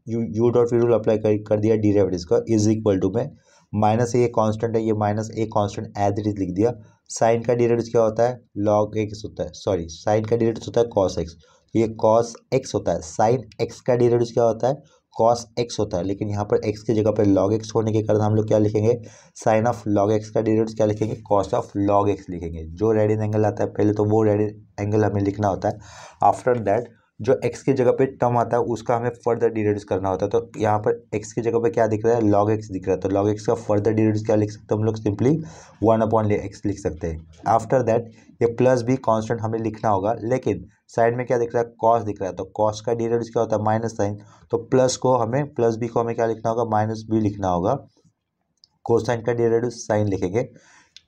u dot v rule apply कर दिया डिराइव का, इज इक्वल टू में माइनस ये कांस्टेंट है, ये minus a constant as it is लिख दिया। साइन का डिराइव क्या होता है लॉग एक्स होता है, सॉरी साइन का डिराइव होता है कॉस एक्स, ये कॉस एक्स होता है। साइन एक्स का डिराइव क्या होता है कॉस एक्स होता है, लेकिन यहाँ पर एक्स की जगह पर लॉग एक्स होने के कारण हम लोग क्या लिखेंगे साइन ऑफ लॉग एक्स का डिराइव क्या लिखेंगे कॉस ऑफ लॉग एक्स लिखेंगे। जो रेडियन एंगल आता है पहले तो वो रेडियन एंगल हमें लिखना होता है। आफ्टर दैट जो एक्स की जगह पे टर्म आता है उसका हमें फर्दर डिराइव करना होता है। तो यहाँ पर एक्स की जगह पे क्या दिख रहा है लॉग एक्स दिख रहा है, तो लॉग एक्स का फर्दर डिराइव क्या लिख सकते हैं हम लोग सिंपली 1/x लिख सकते हैं। आफ्टर दैट ये प्लस भी कांस्टेंट हमें लिखना होगा, लेकिन साइड में क्या दिख रहा है कॉस दिख रहा है, तो कॉस का डिराइव क्या होता है माइनस साइन, तो प्लस बी को हमें क्या लिखना होगा माइनस बी लिखना होगा। कोसाइन का डिराइव साइन लिखेंगे,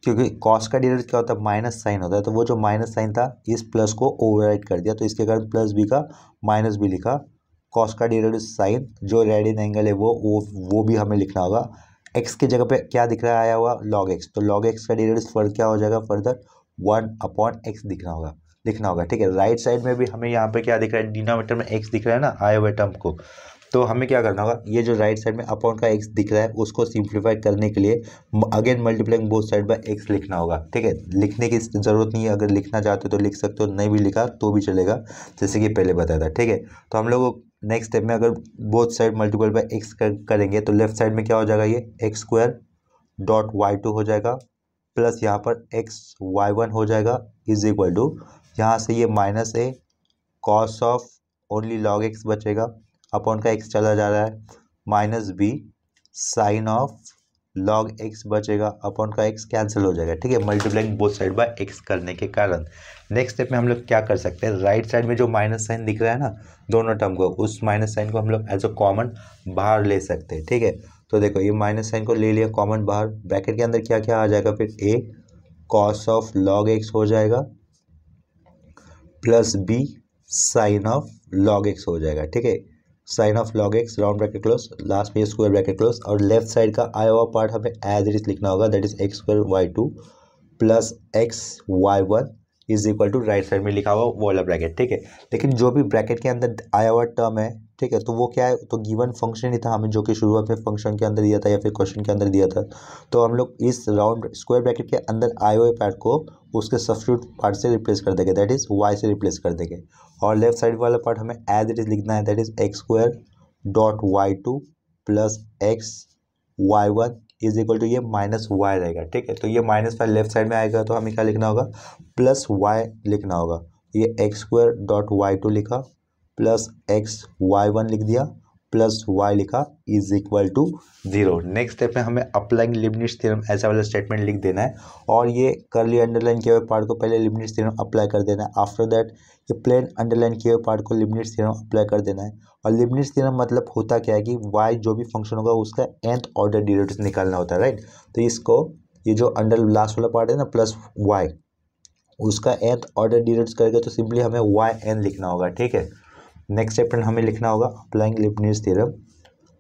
क्योंकि कॉस का डिराइव क्या होता है माइनस साइन होता है, तो वो जो माइनस साइन था इस प्लस को ओवरराइट कर दिया, तो इसके कारण प्लस बी का माइनस बी लिखा। कॉस का डिराइव साइन जो रेडियन एंगल है वो भी हमें लिखना होगा। एक्स की जगह पे क्या दिख रहा है आया हुआ लॉग एक्स, तो लॉग एक्स का डिराइव फर्दर क्या हो जाएगा फर्दर 1/x दिखना होगा। लिखना होगा। ठीक है, राइट साइड में भी हमें यहाँ पे क्या दिख रहा है, डिनोमिनेटर में एक्स दिख रहा है ना आए हुए टर्म को, तो हमें क्या करना होगा, ये जो राइट साइड में अपॉन का एक्स दिख रहा है उसको सिंप्लीफाई करने के लिए again multiplying both side by x लिखना होगा। ठीक है, लिखने की ज़रूरत नहीं है, अगर लिखना चाहते हो तो लिख सकते हो, नहीं भी लिखा तो भी चलेगा, जैसे कि पहले बताया था। ठीक है, तो हम लोग नेक्स्ट स्टेप में अगर both side multiple by x करेंगे तो लेफ्ट साइड में क्या हो जाएगा, ये x square dot y two हो जाएगा, प्लस यहाँ पर एक्स वाई वन हो जाएगा इज इक्वल टू, यहाँ से ये minus a cos of only log x बचेगा, अपॉन का एक्स चला जा रहा है, minus b sine of log x बचेगा, अपॉन का एक्स कैंसिल हो जाएगा। ठीक है, multiplying both side by x करने के कारण नेक्स्ट स्टेप में हम लोग क्या कर सकते हैं, राइट साइड में जो माइनस साइन दिख रहा है ना दोनों टर्म को, उस माइनस साइन को हम लोग एज अ कॉमन बाहर ले सकते हैं। ठीक है, तो देखो ये माइनस साइन को ले लिया कॉमन बाहर, ब्रैकेट के अंदर क्या क्या आ जाएगा, फिर a cos of log x हो जाएगा plus b sine of log x हो जाएगा। ठीक है, sine of log x round bracket close, last में स्क्वायर ब्रैकेट क्लोज, और लेफ्ट साइड का आया हुआ पार्ट हमें एज इट इज लिखना होगा, that is x square y two plus x y one is equal to right side में लिखा हुआ वो वाला ब्रैकेट। ठीक है, लेकिन जो भी ब्रैकेट के अंदर आया हुआ टर्म है, ठीक है, तो वो क्या है, तो गिवन फंक्शन ही था हमें जो कि शुरुआत में फंक्शन के अंदर दिया था या फिर क्वेश्चन के अंदर दिया था, तो हम लोग इस राउंड स्क्वायर ब्रैकेट के अंदर आए हुए पार्ट को उसके सब्स्टिट्यूट पार्ट से रिप्लेस कर देंगे, दैट इज वाई से रिप्लेस कर देंगे, और लेफ्ट साइड वाला पार्ट हमें एज इट इज लिखना है, that is x square dot y two plus x y one is equal to ये माइनस वाई रहेगा। ठीक है, तो ये माइनस वाई लेफ्ट साइड में आएगा तो हमें क्या लिखना होगा, प्लस वाई लिखना होगा, ये x square dot y two लिखा प्लस एक्स वाई वन लिख दिया प्लस वाई लिखा is equal to 0। Next step में हमें अप्लाइंग लिबनिट्ज थ्योरम ऐसा वाला स्टेटमेंट लिख देना है, और ये करली अंडरलाइन किए हुए पार्ट को पहले लिबनिट्ज थ्योरम अप्लाई कर देना है, आफ्टर दैट ये प्लेन अंडरलाइन किए हुए पार्ट को लिबनिट्ज थ्योरम अप्लाई कर देना है। और लिबनिट्ज थ्योरम मतलब होता क्या है कि वाई जो भी फंक्शन होगा उसका nth ऑर्डर डेरिवेटिव निकालना होता है, राइट। तो इसको ये जो अंडर लास्ट वाला पार्ट है ना प्लस वाई, उसका nth ऑर्डर डेरिवेटिव करेगा तो सिंपली हमें वाई एन लिखना होगा। ठीक है, नेक्स्ट स्टेप में हमें लिखना होगा अप्लाइंग लिबनिट्ज थ्योरम,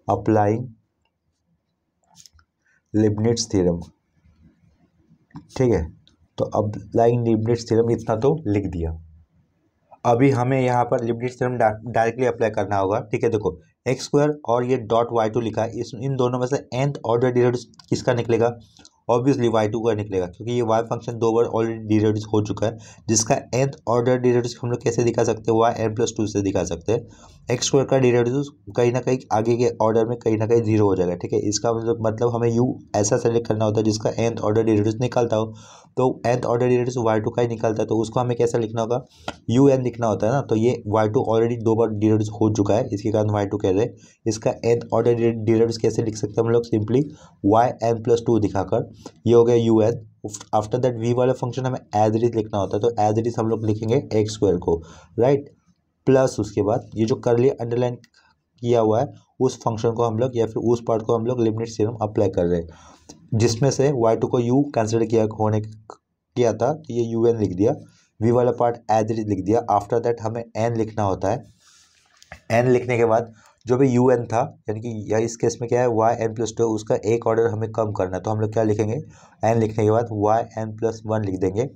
अप्लाइंग लिबनिट्ज थ्योरम। ठीक है, तो अप्लाइंग लिबनिट्ज थ्योरम इतना तो लिख दिया। अभी हमें यहाँ पर लिबनिट्ज थ्योरम डायरेक्टली अप्लाई करना होगा। ठीक है, देखो एक्स स्क्वायर और ये डॉट वाई टू लिखा है, इस इन दोनों में से nth ऑर्डर डेरिवेटिव किसका निकलेगा, ऑब्वियसली वाई टू का निकलेगा, क्योंकि ये वाई फंक्शन दो बार ऑलरेडी डेरिवेटिव हो चुका है, जिसका nth ऑर्डर डेरिवेटिव हम लोग कैसे दिखा सकते हैं, वाई एन प्लस टू से दिखा सकते हैं। एक्स स्क्वायर का डेरिवेटिव कहीं ना कहीं आगे के ऑर्डर में कहीं ना कहीं जीरो हो जाएगा। ठीक है, इसका मतलब हमें यू ऐसा सेलेक्ट करना होता है जिसका nth ऑर्डर डेरिवेटिव निकलता हो, तो nth order derivative y two का ही निकलता है, तो उसको हमें कैसा लिखना होगा, यू एन लिखना होता है ना, तो ये वाई टू ऑलरेडी दो बार डेरिवेटिव हो चुका है, इसके कारण वाई टू कह रहे हैं। इसका nth ऑर्डर डेरिवेटिव कैसे लिख सकते हैं हम लोग, simply y n plus two दिखाकर, ये हो गया u n. After that v वाला फंक्शन हमें एज इट इज लिखना होता है, तो एज इट इज हम लोग लिखेंगे एक्स स्क्वायर को, राइट, प्लस उसके बाद ये जो करली अंडरलाइन किया हुआ है उस फंक्शन को हम लोग या फिर उस पार्ट को हम लोग लिबनिट्ज थ्योरम अप्लाई कर रहे हैं, जिसमें से वाई टू को यू कंसिडर किया था, तो ये यू एन लिख दिया, वी वाला पार्ट एज इट इज लिख दिया। आफ्टर दैट हमें एन लिखना होता है, एन लिखने के बाद जो भी यू एन था, यानी कि या इस केस में क्या है वाई एन प्लस टू, उसका एक ऑर्डर हमें कम करना है, तो हम लोग क्या लिखेंगे, एन लिखने के बाद वाई एन प्लस वन लिख देंगे,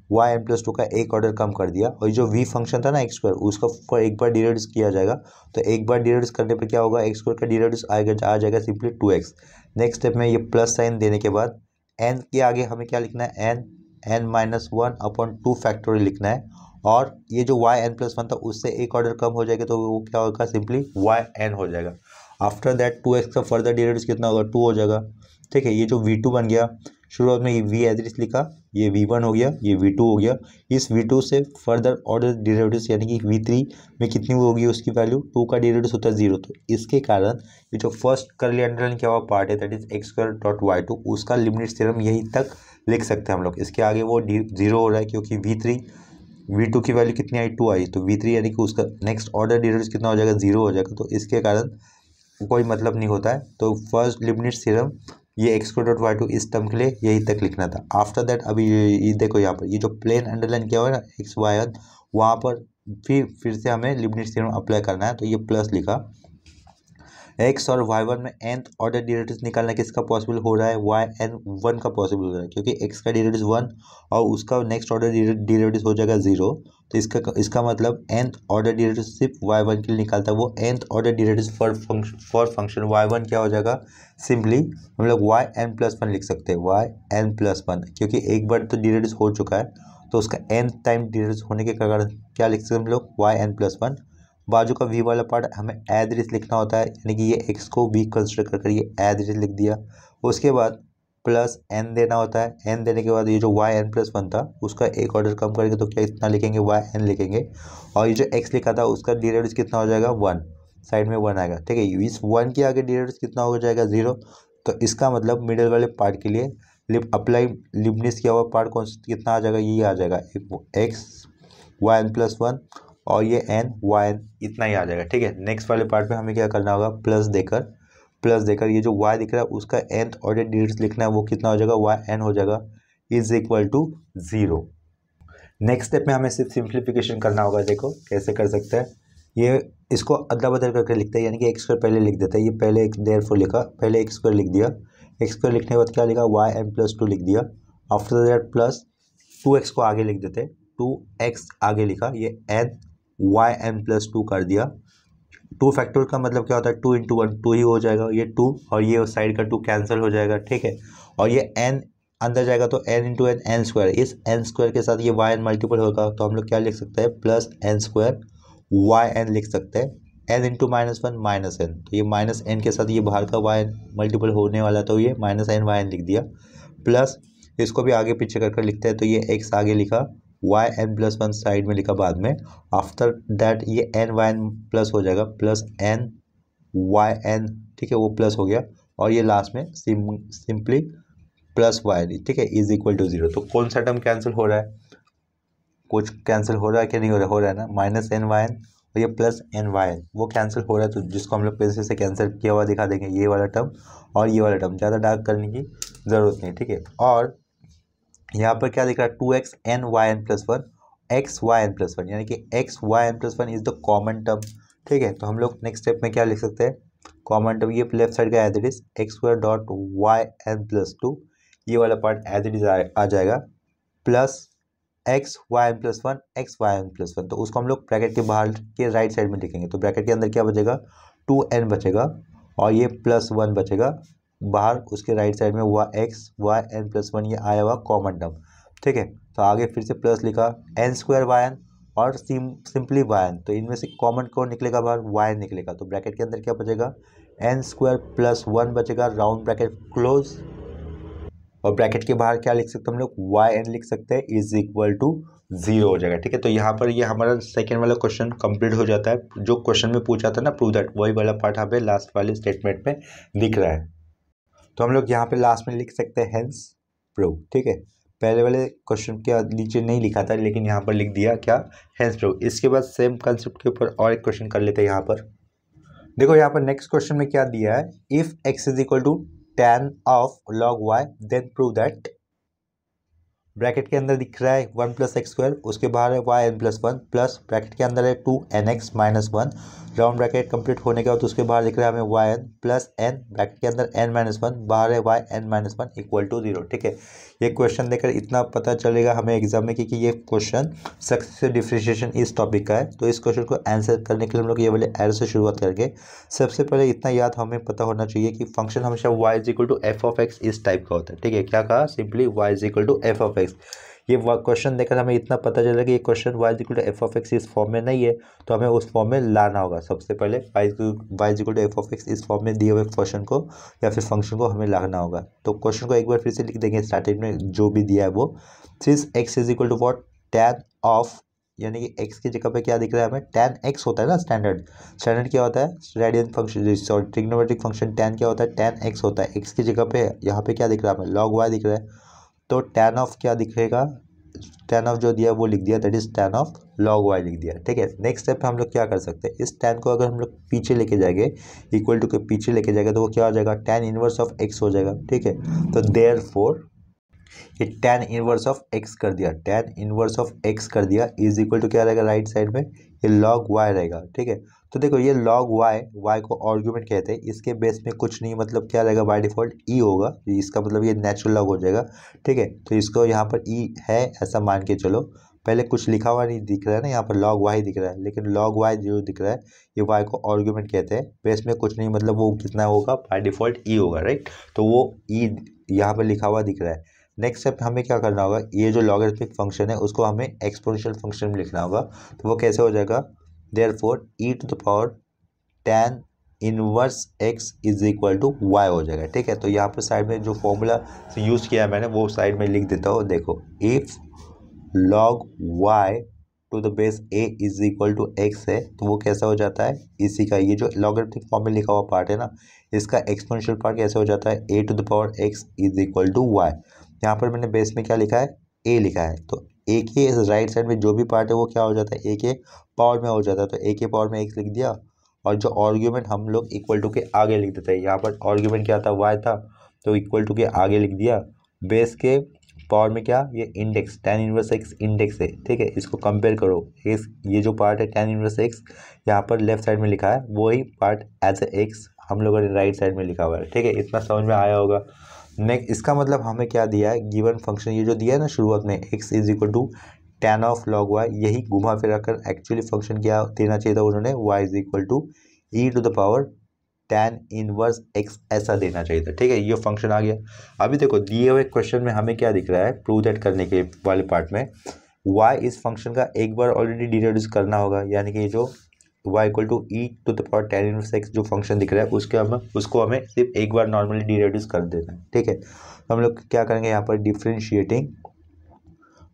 वाई एन प्लस टू का एक ऑर्डर कम कर दिया, और जो वी फंक्शन था ना एक्स स्क्वायर, उसका एक बार डेरिवेटिव किया जाएगा, तो एक बार डेरिवेटिव करने पे क्या होगा, एक्स स्क्वायर का डेरिवेटिव आ जाएगा सिंपली 2x। नेक्स्ट स्टेप में ये प्लस साइन देने के बाद एन के आगे हमें क्या लिखना है, n minus one upon two factorial लिखना है, और ये जो वाई एन प्लस वन था उससे एक ऑर्डर कम हो जाएगा, तो वो क्या होगा, सिंपली वाई एन हो जाएगा। आफ्टर दैट 2x का फर्दर डेरिवेटिव कितना होगा, 2 हो जाएगा। ठीक है, ये जो v2 बन गया, शुरुआत में ये v एज इट इज लिखा, ये v1 हो गया, ये v2 हो गया, इस v2 से फर्दर ऑर्डर डेरिवेटिव्स यानी कि v3 में कितनी होगी उसकी वैल्यू, 2 का डेरिवेटिव होता है 0, तो इसके कारण ये जो फर्स्ट करली अंडरलाइन किया हुआ पार्ट है that is x square dot y two, उसका लिबनिट्ज थ्योरम यहीं तक लिख सकते हैं हम लोग। इसके आगे वो 0 हो रहा है क्योंकि v2 की वैल्यू कितनी आई, 2 आई, तो v3 यानी कि उसका नेक्स्ट ऑर्डर डेरिवेटिव कितना हो जाएगा, 0 हो जाएगा, तो इसके कारण कोई मतलब नहीं होता है। तो फर्स्ट लिबनिट्ज थ्योरम ये x square dot y two इस टर्म के लिए यही तक लिखना था। आफ्टर दैट अभी ये देखो यहाँ पर ये जो प्लेन अंडरलाइन किया हुआ है ना एक्स वाई वन, वहाँ पर फिर से हमें लिबनिट्ज थ्योरम अप्लाई करना है, तो ये प्लस लिखा, एक्स और वाई वन में nth ऑर्डर डेरिवेटिव निकालना किसका पॉसिबल हो रहा है, वाई एन वन का पॉसिबल हो रहा है, क्योंकि एक्स का डेरिवेटिव वन और उसका नेक्स्ट ऑर्डर डेरिवेटिव हो जाएगा जीरो। तो इसका मतलब nth ऑर्डर डेरिवेटिव सिर्फ वाई वन के लिए निकालता है, वो nth order derivative for function y one क्या हो जाएगा, सिंपली हम लोग वाई एन प्लस वन लिख सकते हैं, वाई एन प्लस वन, क्योंकि एक बार तो डेरिवेटिव हो चुका है तो उसका nth टाइम डेरिवेटिव होने के कारण क्या लिख सकते हैं हम लोग, वाई एन प्लस वन। बाजू का v वाला पार्ट हमें एज इट इज लिखना होता है, यानी कि ये x को v कंसिडर कर ये एज इट इज लिख दिया। उसके बाद प्लस n देना होता है, n देने के बाद ये जो वाई एन प्लस वन था उसका एक ऑर्डर कम करेंगे तो क्या इतना लिखेंगे, वाई एन लिखेंगे, और ये जो x लिखा था उसका डेरिवेटिव कितना हो जाएगा, वन, साइड में वन आएगा, ठीक है। इस वन के आगे डेरिवेटिव कितना हो जाएगा, जीरो। तो इसका मतलब मिडिल वाले पार्ट के लिए अप्लाई लिबनिस किया हुआ पार्ट कौन कितना आ जाएगा, ये आ जाएगा x y n plus one और ये एन वाई एन इतना ही आ जाएगा, ठीक है। नेक्स्ट वाले पार्ट में हमें क्या करना होगा, प्लस देकर ये जो y दिख रहा है उसका nth ऑर्डर डेरिवेटिव लिखना है, वो कितना हो जाएगा, वाई एन हो जाएगा is equal to zero. Next step में हमें सिर्फ सिंप्लीफिकेशन करना होगा। देखो कैसे कर सकते हैं, ये इसको अदला बदल करके लिखते हैं, यानी कि एक्स स्क्वायर पहले लिख देते हैं, ये पहले एक देयरफॉर लिखा, पहले एक्स स्क्वायर लिख दिया, एक्स स्क्वायर लिखने के बाद क्या लिखा, वाई एन प्लस टू लिख दिया। After that plus two x को आगे लिख देते, टू एक्स आगे लिखा, ये n y n plus two कर दिया। टू फैक्टोरियल का मतलब क्या होता है, टू इंटू वन टू ही हो जाएगा, ये टू और ये उस साइड का टू कैंसिल हो जाएगा, ठीक है। और ये एन अंदर जाएगा तो n into N N square, इस एन स्क्वायर के साथ ये वाई एन मल्टीपल होगा तो हम लोग क्या लिख सकते हैं, plus n square y n लिख सकते हैं, n into minus one minus n, तो ये माइनस एन के साथ ये बाहर का वाई एन मल्टीपल होने वाला तो ये माइनस एन वाई एन लिख दिया। प्लस इसको भी आगे पीछे कर लिखते हैं, तो ये एक्स आगे लिखा, y n plus one side में लिखा बाद में। आफ्टर दैट ये एन वाई एन प्लस हो जाएगा, प्लस एन वाई एन, ठीक है, वो प्लस हो गया, और ये लास्ट में सिंपली प्लस वाई एन, ठीक है, इज इक्वल टू जीरो। तो कौन सा टर्म कैंसिल हो रहा है, कुछ कैंसिल हो रहा है कि नहीं हो रहा है ना, माइनस एन वाई एन और ये प्लस एन वाई एन वो कैंसिल हो रहा है, तो जिसको हम लोग पैसे से कैंसिल किया हुआ दिखा देंगे, ये वाला टर्म और ये वाला टर्म, ज़्यादा डार्क करने की ज़रूरत नहीं, ठीक है। और यहाँ पर क्या दिख रहा है, two x n y n plus one, x y n plus one, यानी कि x y n plus one is the common term, ठीक है। तो हम लोग नेक्स्ट स्टेप में क्या लिख सकते हैं, कॉमन टर्म ये लेफ्ट साइड का as it is x square dot y n plus two, ये वाला पार्ट एज इट इज आ जाएगा, plus x y n plus one, x y n plus one, तो उसको हम लोग ब्रैकेट के बाहर के राइट साइड में लिखेंगे, तो ब्रैकेट के अंदर क्या बचेगा, टू एन बचेगा और ये प्लस वन बचेगा बाहर, उसके राइट साइड में x y n plus one ये आया हुआ कॉमन टर्म, ठीक है। तो आगे फिर से प्लस लिखा, एन स्क्वायर वाई एन और सिंपली वाई एन, तो इनमें से कॉमन कौन निकलेगा बाहर, वाई एन निकलेगा, तो ब्रैकेट के अंदर क्या बचेगा, एन स्क्वायर प्लस वन बचेगा, राउंड ब्रैकेट क्लोज, और ब्रैकेट के बाहर क्या लिख सकते हैं हम लोग, वाई एन लिख सकते हैं इज इक्वल टू जीरो हो जाएगा, ठीक है। तो यहाँ पर ये हमारा सेकेंड वाला क्वेश्चन कंप्लीट हो जाता है, जो क्वेश्चन में पूछा था ना प्रूव दैट, वही वाला पार्ट हमें लास्ट वाले स्टेटमेंट में दिख रहा है। तो हम लोग यहाँ पे लास्ट में लिख सकते हैं हेंस प्रूव, ठीक है। पहले वाले क्वेश्चन के नीचे नहीं लिखा था लेकिन यहाँ पर लिख दिया क्या, हेंस प्रूव। इसके बाद सेम कंसेप्ट के ऊपर और एक क्वेश्चन कर लेते हैं। यहाँ पर देखो, यहाँ पर नेक्स्ट क्वेश्चन में क्या दिया है, if x is equal to tan of log y then prove that, bracket के अंदर दिख रहा है वन प्लस एक्स स्क्वायर, उसके बाहर है y n plus one, plus bracket के अंदर है two n x minus one, round bracket complete होने के बाद उसके बाहर दिख रहा है हमें y n plus n, bracket के अंदर एन माइनस वन, बाहर है y n minus one equal to zero, ठीक है। ये क्वेश्चन देखकर इतना पता चलेगा हमें एग्जाम में कि ये क्वेश्चन सक्सेसिव डिफरेंशिएशन इस टॉपिक का है। तो इस क्वेश्चन को आंसर करने के लिए हम लोग ये वाले एरो से शुरुआत करके सबसे पहले इतना याद हमें पता होना चाहिए कि फंक्शन हमेशा y is equal to f of x इस टाइप का होता है, ठीक है। क्या कहा, simply y is equal to f of x. ये क्वेश्चन देखकर हमें इतना पता चला कि ये question y is equal to f of x इस फॉर्म में नहीं है, तो हमें उस फॉर्म में लाना होगा। सबसे पहले y is equal to f of x इस फॉर्म में दिए हुए क्वेश्चन को या फिर फंक्शन को हमें लाना होगा। तो क्वेश्चन को एक बार फिर से लिख देंगे, स्टार्टिंग में जो भी दिया है वो, since x is equal to what, tan of, यानी कि x की जगह पे क्या दिख रहा है हमें, tan x होता है ना, स्टैंडर्ड क्या होता है, radian function, sorry trigonometric function tan क्या होता है, tan x होता है। x की जगह पे यहाँ पे क्या दिख रहा है हमें, log y दिख रहा है, तो tan ऑफ क्या दिखेगा, tan ऑफ जो दिया वो लिख दिया, that is tan of log y लिख दिया, ठीक है। नेक्स्ट स्टेप हम लोग क्या कर सकते हैं, इस tan को अगर हम लोग पीछे लेके जाएंगे, इक्वल टू के पीछे लेके जाएंगे तो वो क्या हो जाएगा, tan इनवर्स ऑफ x हो जाएगा, ठीक है। तो देयरफॉर ये tan इनवर्स ऑफ x कर दिया, tan इनवर्स ऑफ x कर दिया इज इक्वल टू क्या रहेगा, राइट साइड में ये log y रहेगा, ठीक है। तो देखो ये log y को आर्गुमेंट कहते हैं, इसके बेस में कुछ नहीं, मतलब क्या रहेगा बाय डिफॉल्ट ई होगा, इसका मतलब ये नेचुरल लॉग हो जाएगा। ठीक है, तो इसको यहाँ पर ई है ऐसा मान के चलो, पहले कुछ लिखा हुआ नहीं दिख रहा है ना, यहाँ पर log y दिख रहा है, लेकिन log y जो दिख रहा है ये y को आर्गुमेंट कहते हैं, बेस में कुछ नहीं, मतलब वो कितना होगा बाय डिफॉल्ट ई होगा, राइट। तो वो ई यहाँ पर लिखा हुआ दिख रहा है। नेक्स्ट स्टेप हमें क्या करना होगा, ये जो लॉगरिथमिक फंक्शन है उसको हमें एक्सपोनेंशियल फंक्शन में लिखना होगा। तो वो कैसे हो जाएगा, therefore e to the power tan inverse x is equal to y हो जाएगा। ठीक है, तो यहाँ पर साइड में जो फॉर्मूला यूज़ किया है मैंने वो साइड में लिख देता हूँ। देखो if log y to the base a is equal to x है, तो वो कैसा हो जाता है, इसी का ये जो लॉगरिथमिक फॉर्म में लिखा हुआ पार्ट है ना, इसका एक्सपोनेंशियल पार्ट कैसे हो जाता है, a to the power x is equal to y। यहाँ पर मैंने बेस में क्या लिखा है, a लिखा है, तो a के राइट साइड में जो भी पार्ट है वो क्या हो जाता है, a के पावर में हो जाता है, तो a के पावर में x लिख दिया, और जो आर्ग्यूमेंट हम लोग इक्वल टू के आगे लिख देते हैं, यहाँ पर आर्ग्यूमेंट क्या था, y था, तो इक्वल टू के आगे लिख दिया, बेस के पावर में क्या, ये index tan inverse x index है। ठीक है, इसको कंपेयर करो, इस ये जो पार्ट है tan इनवर्स x यहाँ पर लेफ्ट साइड में लिखा है, वही पार्ट एज ए x हम लोगों ने राइट साइड में लिखा हुआ है। ठीक है, इतना समझ में आया होगा। नेक्स्ट इसका मतलब हमें क्या दिया है, गिवन फंक्शन ये जो दिया है ना शुरुआत में, x is equal to tan of log y, यही घुमा फिरा कर एक्चुअली फंक्शन क्या देना चाहिए था उन्होंने, y is equal to e to the power tan inverse x ऐसा देना चाहिए था। ठीक है, ये फंक्शन आ गया। अभी देखो दिए हुए क्वेश्चन में हमें क्या दिख रहा है, प्रूव दैट करने के वाले पार्ट में y इस फंक्शन का एक बार ऑलरेडी डिराइव करना होगा, यानी कि जो y equal to e to the power tan inverse x जो फंक्शन दिख रहा है उसको हमें सिर्फ एक बार नॉर्मली डिराइव कर देना है। ठीक है, तो हम लोग क्या करेंगे, यहाँ पर differentiating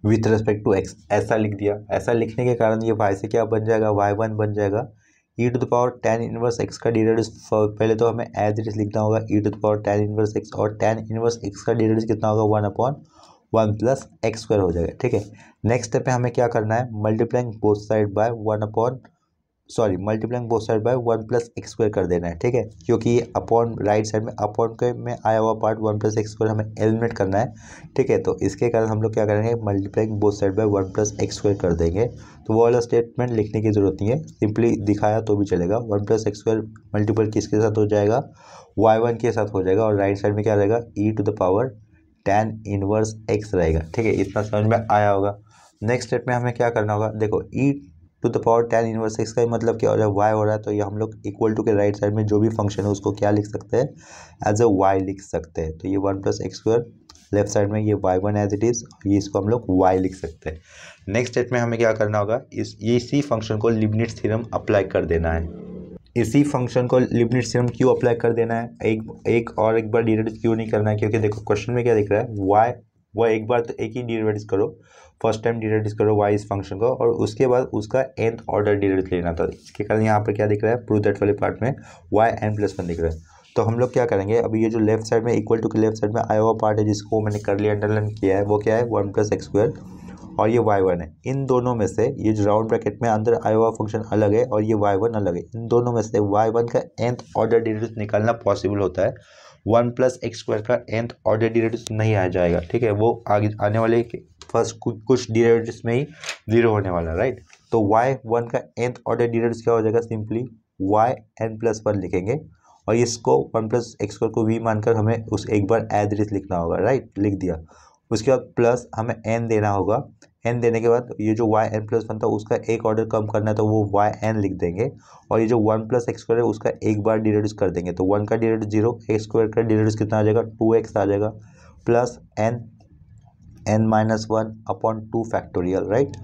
with respect to x ऐसा लिख दिया। ऐसा लिखने के कारण ये y से क्या बन जाएगा, y1 बन जाएगा, E to the power tan inverse x का डिराइव पहले तो हमें एज इट इज लिखना होगा, E to the power tan inverse x, और tan इनवर्स x का डिराइव कितना होगा, 1/1 प्लस एक्स स्क्वायर हो जाएगा। ठीक है, नेक्स्ट स्टेप पे हमें क्या करना है, multiplying both side by multiplying both side bye 1 plus x square कर देना है। ठीक है, क्योंकि ये अपॉन राइट साइड में अपॉन के में आया हुआ पार्ट 1 प्लस एक्स स्क्वायर हमें एलिमिनेट करना है। ठीक है, तो इसके कारण हम लोग क्या करेंगे, multiplying both side bye 1 plus x square कर देंगे। तो वो वाला स्टेटमेंट लिखने की जरूरत नहीं है, सिंपली दिखाया तो भी चलेगा। 1 प्लस एक्स स्क्वायर मल्टीपल किसके साथ हो जाएगा, y1 के साथ हो जाएगा, और राइट साइड में क्या रहेगा, E to the power tan inverse x रहेगा। ठीक है, इतना समझ में आया होगा। नेक्स्ट स्टेप में हमें क्या करना होगा, देखो E to the power tan inverse x का मतलब क्या हो रहा है, y हो रहा है, तो ये हम लोग इक्वल टू के राइट साइड में जो भी फंक्शन है उसको क्या लिख सकते हैं, एज अ y लिख सकते हैं। तो ये 1 plus x square left side में, ये y1 एज इट इज, ये इसको हम लोग y लिख सकते हैं। नेक्स्ट स्टेप में हमें क्या करना होगा, इसी फंक्शन को लीबनिट्ज थ्योरम अप्लाई कर देना है। इसी फंक्शन को लीबनिट्ज थ्योरम क्यों अप्लाई कर देना है, एक बार डिराइव क्यों नहीं करना है, क्योंकि देखो क्वेश्चन में क्या दिख रहा है, y वो एक बार तो एक ही डिराइव करो, फर्स्ट टाइम डिराइव करो y इस फंक्शन को, और उसके बाद उसका nth ऑर्डर डिराइव लेना था। इसके कारण यहाँ पर क्या दिख रहा है, प्रूव दैट वाले पार्ट में y n+1 दिख रहा है। तो हम लोग क्या करेंगे, अभी ये जो लेफ्ट साइड में इक्वल टू के लेफ्ट साइड में आया हुआ पार्ट है जिसको मैंने करली अंडरलाइन किया है, वो क्या है, 1 प्लस एक्स स्क्वायर, और ये y1 है। इन दोनों में से ये जो राउंड ब्रैकेट में अंदर आया हुआ फंक्शन अलग है और ये y1 अलग है, इन दोनों में से y1 का nth ऑर्डर डेरिवेटिव निकालना पॉसिबल होता है, 1 प्लस एक्स स्क्वायर का nth ऑर्डर डेरिवेटिव नहीं आ जाएगा। ठीक है, वो आगे आने वाले फर्स्ट कुछ डेरिवेटिव्स में ही जीरो होने वाला है, राइट। तो y1 का nth ऑर्डर डेरिवेटिव क्या हो जाएगा, सिंपली yn+1 लिखेंगे, और इसको 1 प्लस एक्स स्क्वायर को v मानकर हमें उस एक बार एज इट इज लिखना होगा, राइट, लिख दिया। उसके बाद प्लस हमें n देना होगा, n देने के बाद ये जो yn+1 था उसका एक ऑर्डर कम करना है, तो वो yn लिख देंगे, और ये जो 1 प्लस एक्स स्क्वायर है उसका एक बार डिराइव कर देंगे, तो 1 का डिराइव 0, एक्स स्क्वायर का डिराइव कितना आ जाएगा, 2x आ जाएगा, plus n-1 upon 2 factorial, right.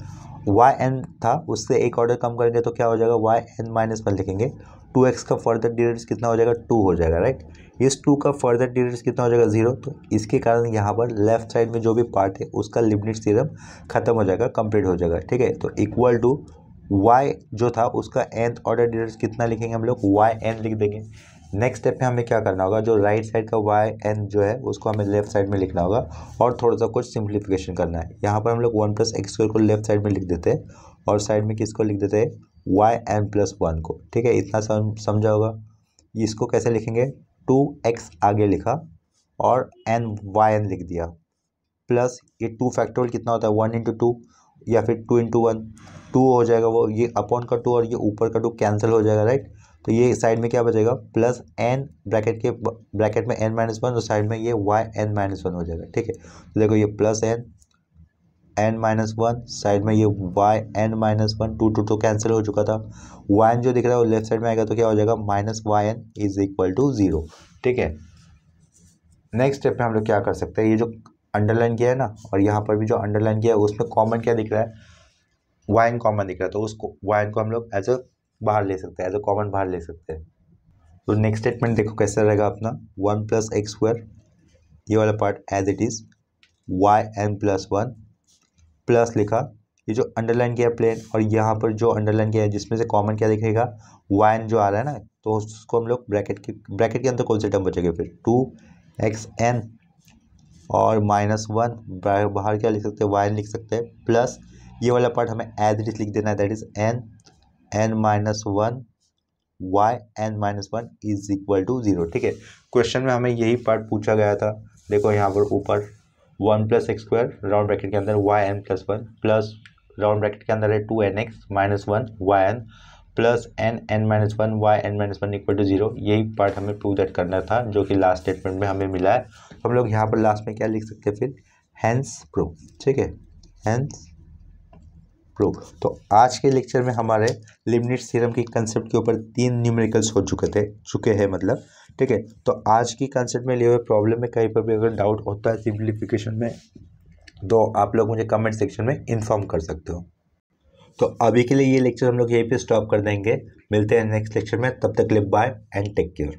yn था उससे एक ऑर्डर कम करेंगे तो क्या हो जाएगा, yn-1 लिखेंगे, 2x का फर्दर डिराइव कितना हो जाएगा, 2 हो जाएगा, राइट। इस 2 का फर्दर डिराइव कितना हो जाएगा, 0। तो इसके कारण यहाँ पर लेफ्ट साइड में जो भी पार्ट है उसका लीबनिट्ज थ्योरम खत्म हो जाएगा, कंप्लीट हो जाएगा। ठीक है, तो इक्वल टू y जो था उसका nth ऑर्डर डिराइव कितना लिखेंगे हम लोग, yn लिख देंगे। नेक्स्ट स्टेप में हमें क्या करना होगा, जो राइट साइड का yn जो है उसको हमें लेफ्ट साइड में लिखना होगा, और थोड़ा सा कुछ सिंप्लीफिकेशन करना है। यहाँ पर हम लोग 1 प्लस एक्स स्क्वायर को लेफ्ट साइड में लिख देते हैं, और साइड में किसको लिख देते हैं, yn+1 को। ठीक है, इतना समझा होगा। इसको कैसे लिखेंगे, 2x आगे लिखा और yn लिख दिया, प्लस ये 2 फैक्टोरियल कितना होता है, 1 × 2 या फिर 2 × 1, टू हो जाएगा, वो ये अपॉन का टू और ये ऊपर का टू कैंसिल हो जाएगा, राइट। तो ये साइड में क्या बचेगा, प्लस एन ब्रैकेट में एन माइनस वन और साइड में ये वाई एन माइनस वन हो जाएगा, ठीक है। तो देखो ये plus n minus one, side में ये y n minus one, two two तो कैंसिल हो चुका था, वाई एन जो दिख रहा है वो लेफ्ट साइड में आएगा तो क्या हो जाएगा, minus y n is equal to zero, ठीक है। नेक्स्ट स्टेप में हम लोग क्या कर सकते हैं, ये जो अंडरलाइन किया है ना और यहाँ पर भी जो अंडरलाइन किया है उसमें कॉमन क्या दिख रहा है, वाई एन कॉमन दिख रहा है, तो उसको वाई एन को हम लोग एज अ बाहर ले सकते हैं, एज अ कॉमन बाहर ले सकते हैं। तो नेक्स्ट स्टेटमेंट देखो कैसे रहेगा अपना, वन प्लस एक्स स्क्वायर, ये वाला part as it is, y n plus one, plus लिखा, ये जो अंडरलाइन किया है प्लेन और यहाँ पर जो अंडरलाइन किया है जिसमें से कॉमन क्या दिखेगा, वाई एन जो आ रहा है ना, तो उसको हम लोग ब्रैकेट के अंदर कौन से टर्म बचेगा फिर, टू एक्स एन और माइनस वन, बाहर क्या लिख सकते हैं, वाई एन लिख सकते हैं, प्लस ये वाला पार्ट हमें एज इट इज लिख देना है, that is n minus one y n minus one is equal to zero, ठीक है। क्वेश्चन में हमें यही पार्ट पूछा गया था, देखो यहाँ पर ऊपर one plus x square round bracket के अंदर y n plus one plus round bracket के अंदर है two n x minus one y n plus n minus one y n minus one equal to zero, यही part हमें prove that करना था जो कि लास्ट स्टेटमेंट में हमें मिला है। हम लोग यहाँ पर लास्ट में क्या लिख सकते हैं फिर, हैंस प्रूव, ठीक है, हैंस प्रूव। तो आज के लेक्चर में हमारे लिबनिट्ज थ्योरम की कंसेप्ट के ऊपर 3 न्यूमेरिकल्स हो चुके हैं मतलब, ठीक है। तो आज की कंसेप्ट में लिए हुए प्रॉब्लम में कहीं पर भी अगर डाउट होता है सिंप्लीफिकेशन में तो आप लोग मुझे कमेंट सेक्शन में इन्फॉर्म कर सकते हो। तो अभी के लिए ये लेक्चर हम लोग यहीं पे स्टॉप कर देंगे, मिलते हैं नेक्स्ट लेक्चर में, तब तक के लिए बाय एंड टेक केयर।